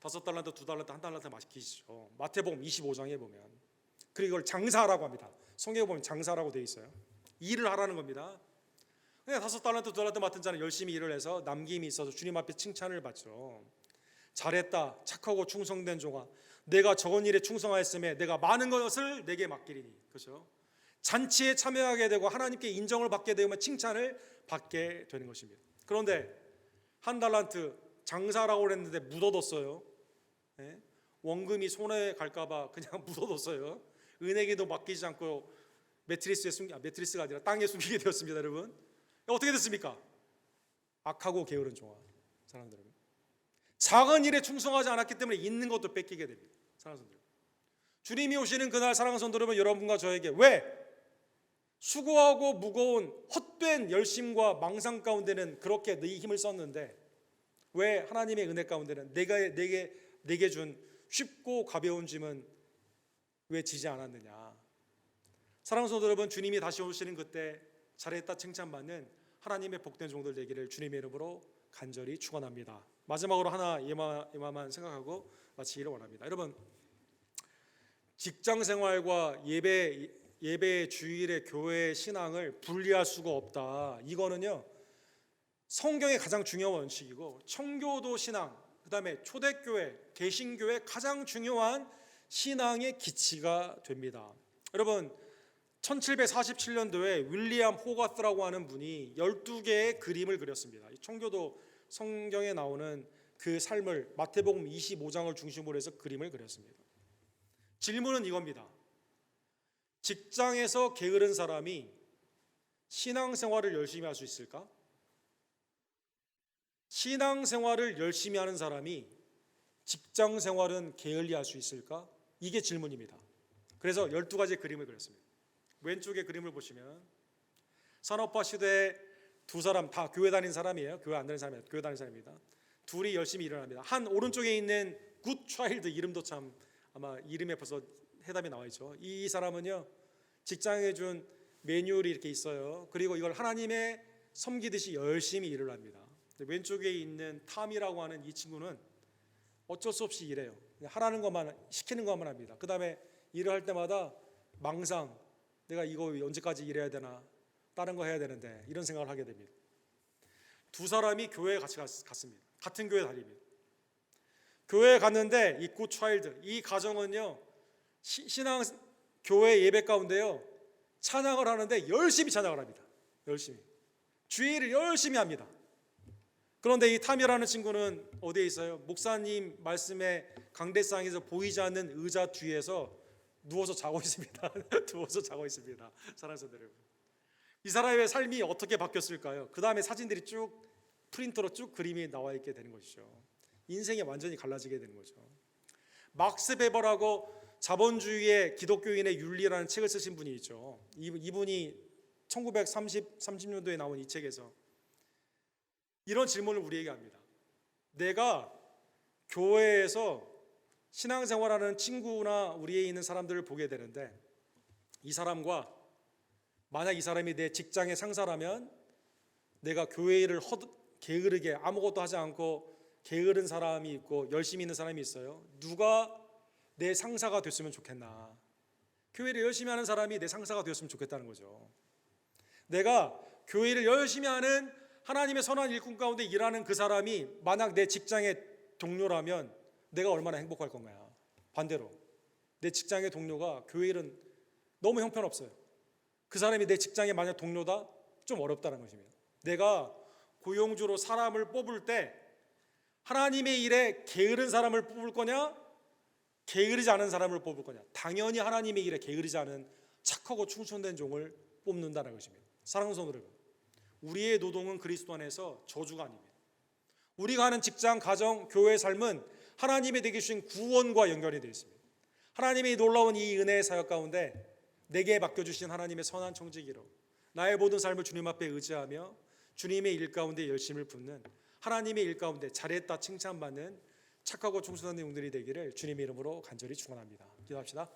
S1: 5달란트, 2달란트, 1달란트 맡기시죠. 마태복음 25장에 보면 그리고 이걸 장사라고 합니다. 성경에 보면 장사라고 되어 있어요. 일을 하라는 겁니다. 그냥 5달란트, 2달란트 맡은 자는 열심히 일을 해서 남김이 있어서 주님 앞에 칭찬을 받죠. 잘했다, 착하고 충성된 종아, 내가 적은 일에 충성하였음에 내가 많은 것을 내게 맡기리니. 그렇죠? 잔치에 참여하게 되고 하나님께 인정을 받게 되면 칭찬을 받게 되는 것입니다. 그런데 1달란트 장사라고 그랬는데 묻어뒀어요. 네? 원금이 손에 갈까봐 그냥 묻어뒀어요. 은행에도 맡기지 않고 매트리스가 아니라 땅에 숨기게 되었습니다. 여러분, 어떻게 됐습니까? 악하고 게으른 종아. 사랑하는 여러분, 작은 일에 충성하지 않았기 때문에 있는 것도 뺏기게 됩니다. 사랑하는 여러분, 주님이 오시는 그날, 사랑하는 성도 여러분, 여러분과 저에게 왜 수고하고 무거운 헛된 열심과 망상 가운데는 그렇게 네 힘을 썼는데 왜 하나님의 은혜 가운데는 내게 준 쉽고 가벼운 짐은 왜 지지 않았느냐? 사랑하는 성도 여러분, 주님이 다시 오시는 그때 잘했다 칭찬받는 하나님의 복된 종들 되기를 주님의 이름으로 간절히 축원합니다. 마지막으로 하나 예마만 생각하고 마치기를 원합니다. 여러분, 직장 생활과 예배 주일의 교회 신앙을 분리할 수가 없다. 이거는요, 성경의 가장 중요한 원칙이고 청교도 신앙, 그다음에 초대교회, 개신교회 가장 중요한 신앙의 기치가 됩니다. 여러분, 1747년도에 윌리엄 호가스라고 하는 분이 12개의 그림을 그렸습니다. 청교도 성경에 나오는 그 삶을 마태복음 25장을 중심으로 해서 그림을 그렸습니다. 질문은 이겁니다. 직장에서 게으른 사람이 신앙생활을 열심히 할 수 있을까? 신앙생활을 열심히 하는 사람이 직장생활은 게을리할 수 있을까? 이게 질문입니다. 그래서 12가지 그림을 그렸습니다. 왼쪽에 그림을 보시면 산업화 시대에 두 사람 다 교회 다닌 사람이에요. 교회 안 다닌 사람이에요. 교회 다닌 사람입니다. 둘이 열심히 일을 합니다. 한 오른쪽에 있는 굿 차일드, 이름도 참 아마 이름에 벌써 해답이 나와 있죠. 이 사람은요, 직장에 준 매뉴얼이 이렇게 있어요. 그리고 이걸 하나님의 섬기듯이 열심히 일을 합니다. 왼쪽에 있는 탐이라고 하는 이 친구는 어쩔 수 없이 일해요. 하라는 것만, 시키는 것만 합니다. 그 다음에 일을 할 때마다 망상, 내가 이거 언제까지 일해야 되나, 다른 거 해야 되는데, 이런 생각을 하게 됩니다. 두 사람이 교회에 같이 갔습니다. 같은 교회 다닙니다. 교회에 갔는데 이 굿 차일드, 이 가정은요, 신앙 교회 예배 가운데요, 찬양을 하는데 열심히 찬양을 합니다. 열심히 주일을 열심히 합니다. 그런데 이 탐이라는 친구는 어디에 있어요? 목사님 말씀의 강대상에서 보이지 않는 의자 뒤에서 누워서 자고 있습니다. 누워서 자고 있습니다. 사랑하는 성도 여러분, 이 사람의 삶이 어떻게 바뀌었을까요? 그 다음에 사진들이 쭉 프린터로 쭉 그림이 나와 있게 되는 것이죠. 인생이 완전히 갈라지게 되는 거죠. 막스 베버라고 자본주의의 기독교인의 윤리라는 책을 쓰신 분이 있죠. 이분이 1930년도에 나온 이 책에서 이런 질문을 우리에게 합니다. 내가 교회에서 신앙생활하는 친구나 우리에 있는 사람들을 보게 되는데, 이 사람과 만약 이 사람이 내 직장의 상사라면 내가 교회 일을 게으르게 아무것도 하지 않고 게으른 사람이 있고 열심히 있는 사람이 있어요. 누가 내 상사가 됐으면 좋겠나? 교회를 열심히 하는 사람이 내 상사가 되었으면 좋겠다는 거죠. 내가 교회를 열심히 하는 하나님의 선한 일꾼 가운데 일하는 그 사람이 만약 내 직장의 동료라면 내가 얼마나 행복할 건가요? 반대로 내 직장의 동료가 교회 일은 너무 형편없어요. 그 사람이 내 직장의 만약 동료다? 좀 어렵다는 것입니다. 내가 고용주로 사람을 뽑을 때 하나님의 일에 게으른 사람을 뽑을 거냐, 게으르지 않은 사람을 뽑을 거냐? 당연히 하나님의 일에 게으르지 않은 착하고 충성된 종을 뽑는다는 것입니다. 사랑하는 성도 여러분, 우리의 노동은 그리스도 안에서 저주가 아닙니다. 우리가 하는 직장, 가정, 교회 삶은 하나님의 되게 주신 구원과 연결이 되어 있습니다. 하나님의 놀라운 이 은혜의 사역 가운데 내게 맡겨주신 하나님의 선한 청지기로 나의 모든 삶을 주님 앞에 의지하며 주님의 일 가운데 열심을 붓는, 하나님의 일 가운데 잘했다 칭찬받는 착하고 충성된 영들이 되기를 주님의 이름으로 간절히 축원합니다. 기도합시다.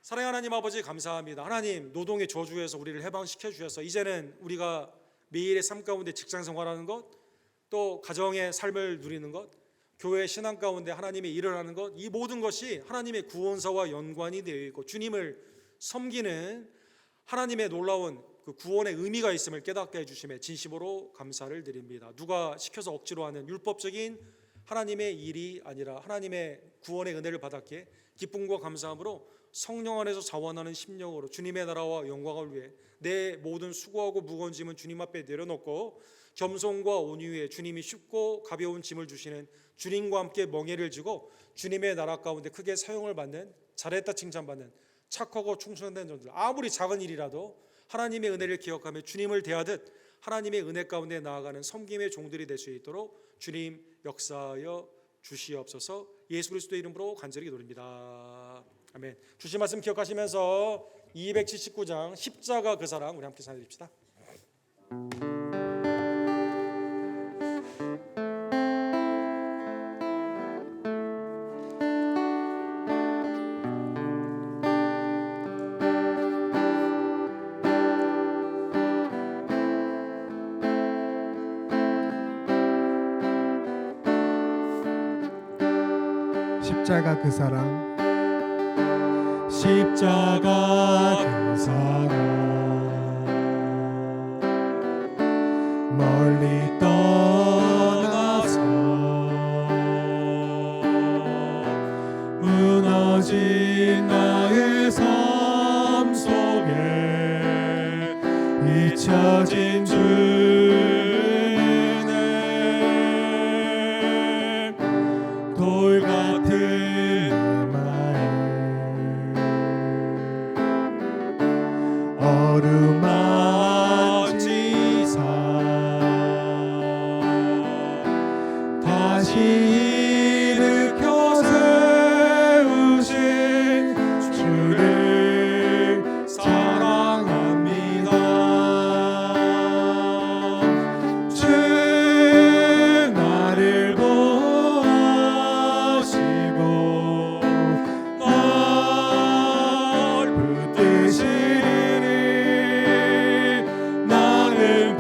S1: 사랑의 하나님 아버지, 감사합니다. 하나님, 노동의 저주에서 우리를 해방시켜 주셔서 이제는 우리가 매일의 삶 가운데 직장 생활하는 것, 또 가정의 삶을 누리는 것, 교회 신앙 가운데 하나님의 일을 하는 것, 이 모든 것이 하나님의 구원사와 연관이 되어 있고 주님을 섬기는 하나님의 놀라운 그 구원의 의미가 있음을 깨닫게 해주심에 진심으로 감사를 드립니다. 누가 시켜서 억지로 하는 율법적인 하나님의 일이 아니라 하나님의 구원의 은혜를 받았기에 기쁨과 감사함으로 성령 안에서 자원하는 심령으로 주님의 나라와 영광을 위해 내 모든 수고하고 무거운 짐은 주님 앞에 내려놓고 겸손과 온유에 주님이 쉽고 가벼운 짐을 주시는 주님과 함께 멍에를 지고 주님의 나라 가운데 크게 사용을 받는, 잘했다 칭찬받는 착하고 충성된 존재, 아무리 작은 일이라도 하나님의 은혜를 기억하며 주님을 대하듯 하나님의 은혜 가운데 나아가는 섬김의 종들이 될 수 있도록 주님 역사하여 주시옵소서. 예수 그리스도의 이름으로 간절히 기도드립니다. 아멘. 주신 말씀 기억하시면서 279장 십자가 그 사랑 우리 함께 찬양드립시다.
S2: 십자가 그 사랑 십자가 그 사랑 멀리 떠나서 무너진 나의 삶 속에 잊혀진 주의 은혜 돌 같은 어루만지사 다시 일으켜 세우신 주를 사랑합니다. 주 나를 보호하시고 날 붙드시니 나는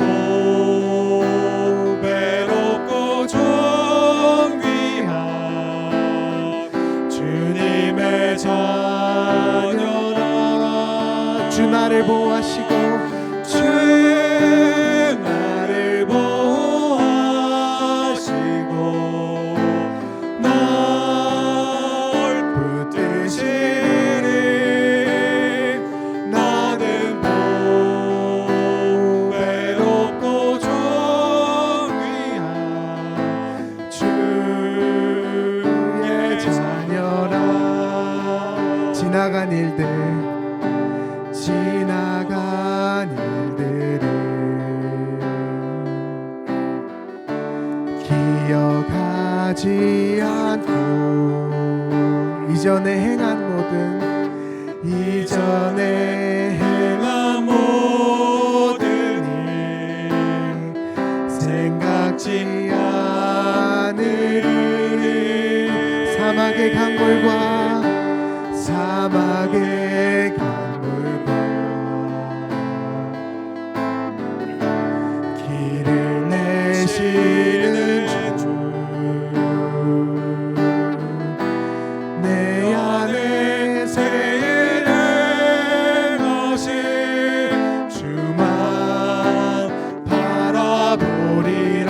S2: 보배롭고 존귀한 주님의 자녀라. 주 나를 보호하시고 주 나를 보호하시고 날 붙드시니 나는 보배롭고 존귀한 주의 자녀라. 지나간 일들을 기억하지 않고 이전에 행한 모든 일 생각지 않으리니 사막의 강물과 길을 내시는 주 내 안에 새 것이 주만 바라보리라.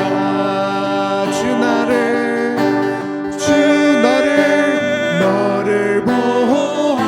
S2: 너를 보호하시고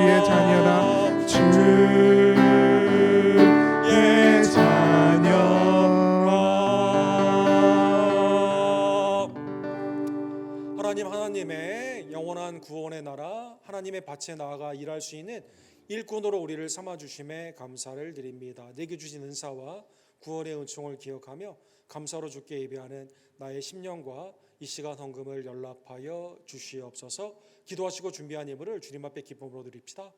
S2: 주의 자녀라 주의 자녀라.
S1: 하나님의 영원한 구원의 나라, 하나님의 밭에 나아가 일할 수 있는 일꾼으로 우리를 삼아주심에 감사를 드립니다. 내게 주신 은사와 구원의 은총을 기억하며 감사로 주께 예배하는 나의 심령과 이 시간 헌금을 연락하여 주시옵소서. 기도하시고 준비한 예물을 주님 앞에 기쁨으로 드립시다.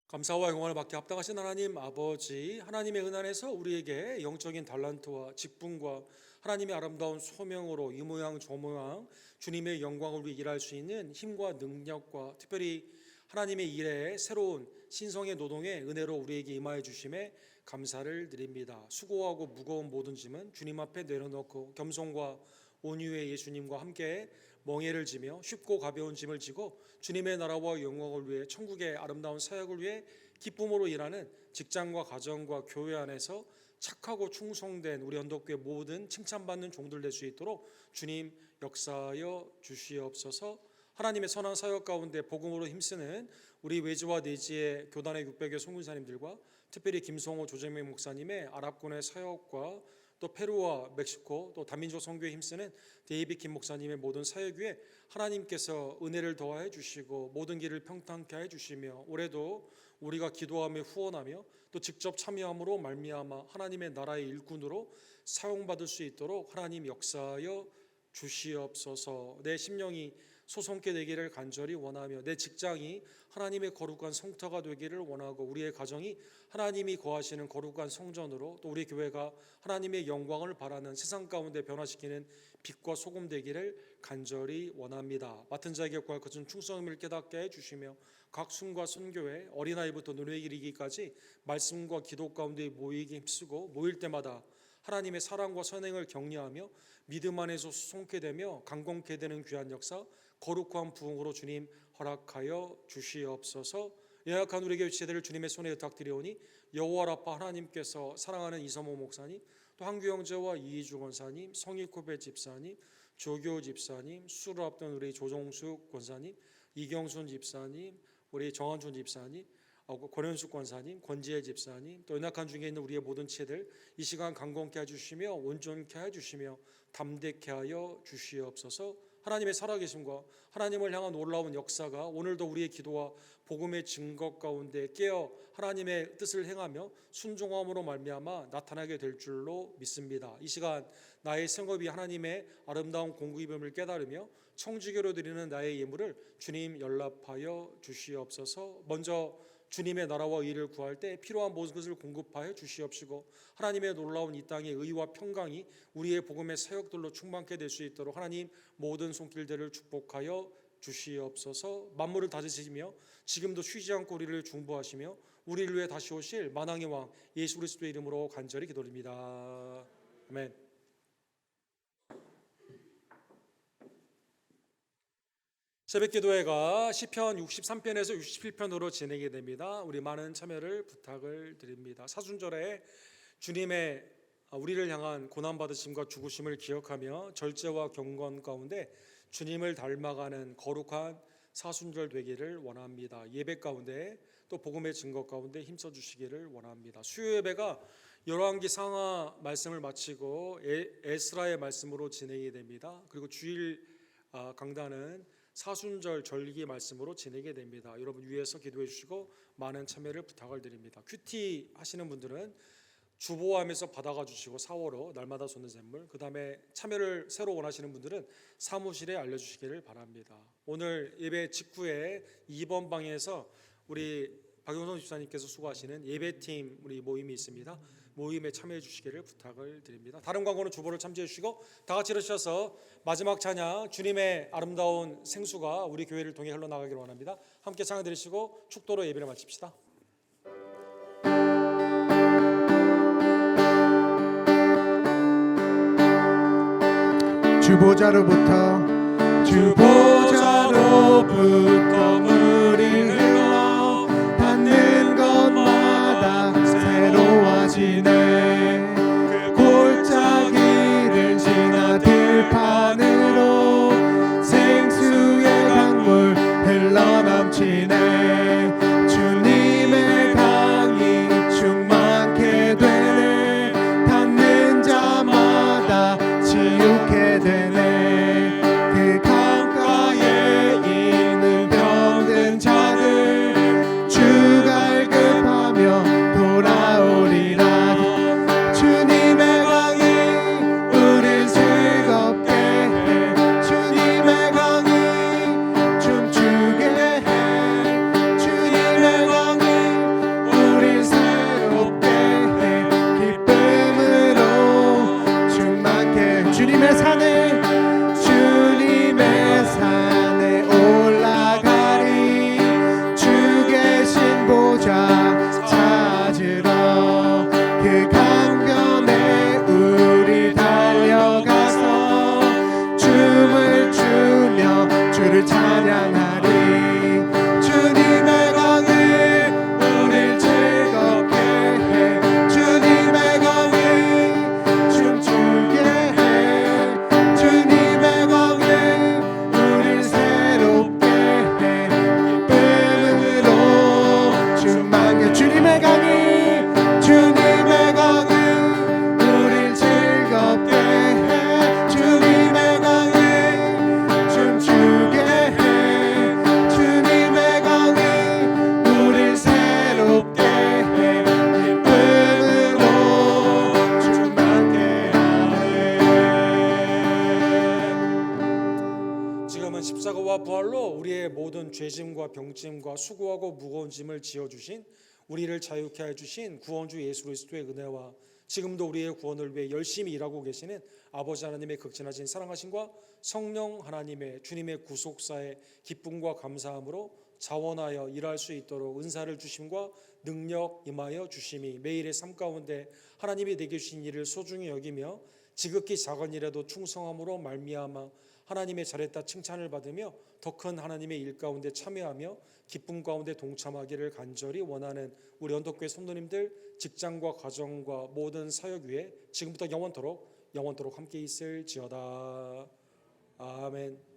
S1: 감사와 영광을 받게 합당하신 하나님 아버지, 하나님의 은혜에서 우리에게 영적인 달란트와 직분과 하나님의 아름다운 소명으로 이 모양 저 모양 주님의 영광을 위해 일할 수 있는 힘과 능력과 특별히 하나님의 일에 새로운 신성의 노동의 은혜로 우리에게 임하여 주심에 감사를 드립니다. 수고하고 무거운 모든 짐은 주님 앞에 내려놓고 겸손과 온유의 예수님과 함께 멍에를 지며 쉽고 가벼운 짐을 지고 주님의 나라와 영광을 위해 천국의 아름다운 사역을 위해 기쁨으로 일하는 직장과 가정과 교회 안에서 착하고 충성된 우리 언덕교회 모든 칭찬받는 종들 될 수 있도록 주님 역사하여 주시옵소서. 하나님의 선한 사역 가운데 복음으로 힘쓰는 우리 외지와 내지의 교단의 600여 송군사님들과 특별히 김성호 조정명 목사님의 아랍군의 사역과 또 페루와 멕시코 또 다민족 선교에 힘쓰는 데이빗 김 목사님의 모든 사역 위에 하나님께서 은혜를 더하여 주시고 모든 길을 평탄케 해 주시며 올해도 우리가 기도하며 후원하며 또 직접 참여함으로 말미암아 하나님의 나라의 일꾼으로 사용받을 수 있도록 하나님 역사하여 주시옵소서. 내 심령이 소성케 되기를 간절히 원하며 내 직장이 하나님의 거룩한 성터가 되기를 원하고 우리의 가정이 하나님이 거하시는 거룩한 성전으로 또 우리 교회가 하나님의 영광을 바라는 세상 가운데 변화시키는 빛과 소금 되기를 간절히 원합니다. 맡은 자에게 구할 것은 충성임을 깨닫게 해주시며 각 순과 선교회 어린아이부터 노래 이르기까지 말씀과 기도 가운데 모이기 힘쓰고 모일 때마다 하나님의 사랑과 선행을 격려하며 믿음 안에서 수송케 되며 강건케 되는 귀한 역사 거룩한 부흥으로 주님 허락하여 주시옵소서. 연약한 우리 교회 지체들을 주님의 손에 부탁드리오니 여호와 라파 하나님께서 사랑하는 이서모 목사님 또 한규 형제와 이희주 권사님 성익후배 집사님 조교 집사님 수를 앞둔 우리 조종숙 권사님 이경순 집사님 우리 정한준 집사님 권현숙 권사님 권지혜 집사님 또 연약한 중에 있는 우리의 모든 지체들 이 시간 강건케 해주시며 온전케 해주시며 담대케 하여 주시옵소서. 하나님의 살아계심과 하나님을 향한 놀라운 역사가 오늘도 우리의 기도와 복음의 증거 가운데 깨어 하나님의 뜻을 행하며 순종함으로 말미암아 나타나게 될 줄로 믿습니다. 이 시간 나의 생업이 하나님의 아름다운 공급임을 깨달으며 청지교로 드리는 나의 예물을 주님 연락하여 주시옵소서. 먼저 주님의 나라와 의를 구할 때 필요한 모든 것을 공급하여 주시옵시고 하나님의 놀라운 이 땅의 의와 평강이 우리의 복음의 사역들로 충만케 될 수 있도록 하나님 모든 손길들을 축복하여 주시옵소서. 만물을 다스리시며 지금도 쉬지 않고 우리를 중보하시며 우리를 위해 다시 오실 만왕의 왕 예수 그리스도의 이름으로 간절히 기도드립니다. 아멘. 새벽기도회가 시편 63편에서 67편으로 진행이 됩니다. 우리 많은 참여를 부탁을 드립니다. 사순절에 주님의 우리를 향한 고난받으심과 죽으심을 기억하며 절제와 경건 가운데 주님을 닮아가는 거룩한 사순절 되기를 원합니다. 예배 가운데 또 복음의 증거 가운데 힘써 주시기를 원합니다. 수요 예배가 열왕기 상하 말씀을 마치고 에스라의 말씀으로 진행이 됩니다. 그리고 주일 강단은 사순절 절기 말씀으로 진행이 됩니다. 여러분 위에서 기도해 주시고 많은 참여를 부탁을 드립니다. 큐티 하시는 분들은 주보함에서 받아가 주시고 4월호 날마다 쏟는 샘물, 그 다음에 참여를 새로 원하시는 분들은 사무실에 알려주시기를 바랍니다. 오늘 예배 직후에 2번 방에서 우리 박용성 집사님께서 수고하시는 예배팀 우리 모임이 있습니다. 모임에 참여해 주시기를 부탁을 드립니다. 다른 광고는 주보를 참조해 주시고 다 같이 일어서셔서 마지막 찬양 주님의 아름다운 생수가 우리 교회를 통해 흘러나가기를 원합니다. 함께 찬양 드리시고 축도로 예배를 마칩시다.
S2: 주보자로부터 물이 흘러 닿는 곳마다 새로워지네. 그 골짜기를 지나 들판으로 생수의 강물 흘러넘치네. 주님의 강이 충만케 되네. 닿는 자마다 지옥게 되네. 그 강가에 있는 병든 자들 주 갈급하며 돌아오리라. 주님의 강이 우릴 즐겁게 해. 주님의 강이 춤추게 해. 주님의 강이 우릴 새롭게 해. 기쁨으로 충만케 해. 주님의 산에 올라가리. 주 계신 보좌 찾으러 그 강변에 우리 달려가서 춤을 추며 주를 찬양하리. 주님의 강이 우릴 즐겁게 해. 주님의 강이 춤추게 해. 주님의 강이 우릴 새롭게 해. 기쁨으로 충만케. 주님의 강이 우릴 즐겁게 해. 주님의 강이 춤추게 해. 주님의 강이 우릴 새롭게 해. 기쁨으로 충만케 하네.
S1: 지금은 십자가와 부활로 우리의 모든 죄짐과 병짐과 수고하고 무거운 짐을 지어주신 우리를 자유케 해주신 구원주 예수 그리스도의 은혜와 지금도 우리의 구원을 위해 열심히 일하고 계시는 아버지 하나님의 극진하신 사랑하심과 성령 하나님의 주님의 구속사의 기쁨과 감사함으로 자원하여 일할 수 있도록 은사를 주심과 능력 임하여 주심이 매일의 삶 가운데 하나님이 내게 주신 일을 소중히 여기며 지극히 작은 일에도 충성함으로 말미암아 하나님의 잘했다 칭찬을 받으며 더 큰 하나님의 일 가운데 참여하며 기쁨 가운데 동참하기를 간절히 원하는 우리 언덕교회 성도님들 직장과 가정과 모든 사역 위에 지금부터 영원토록 함께 있을지어다. 아멘.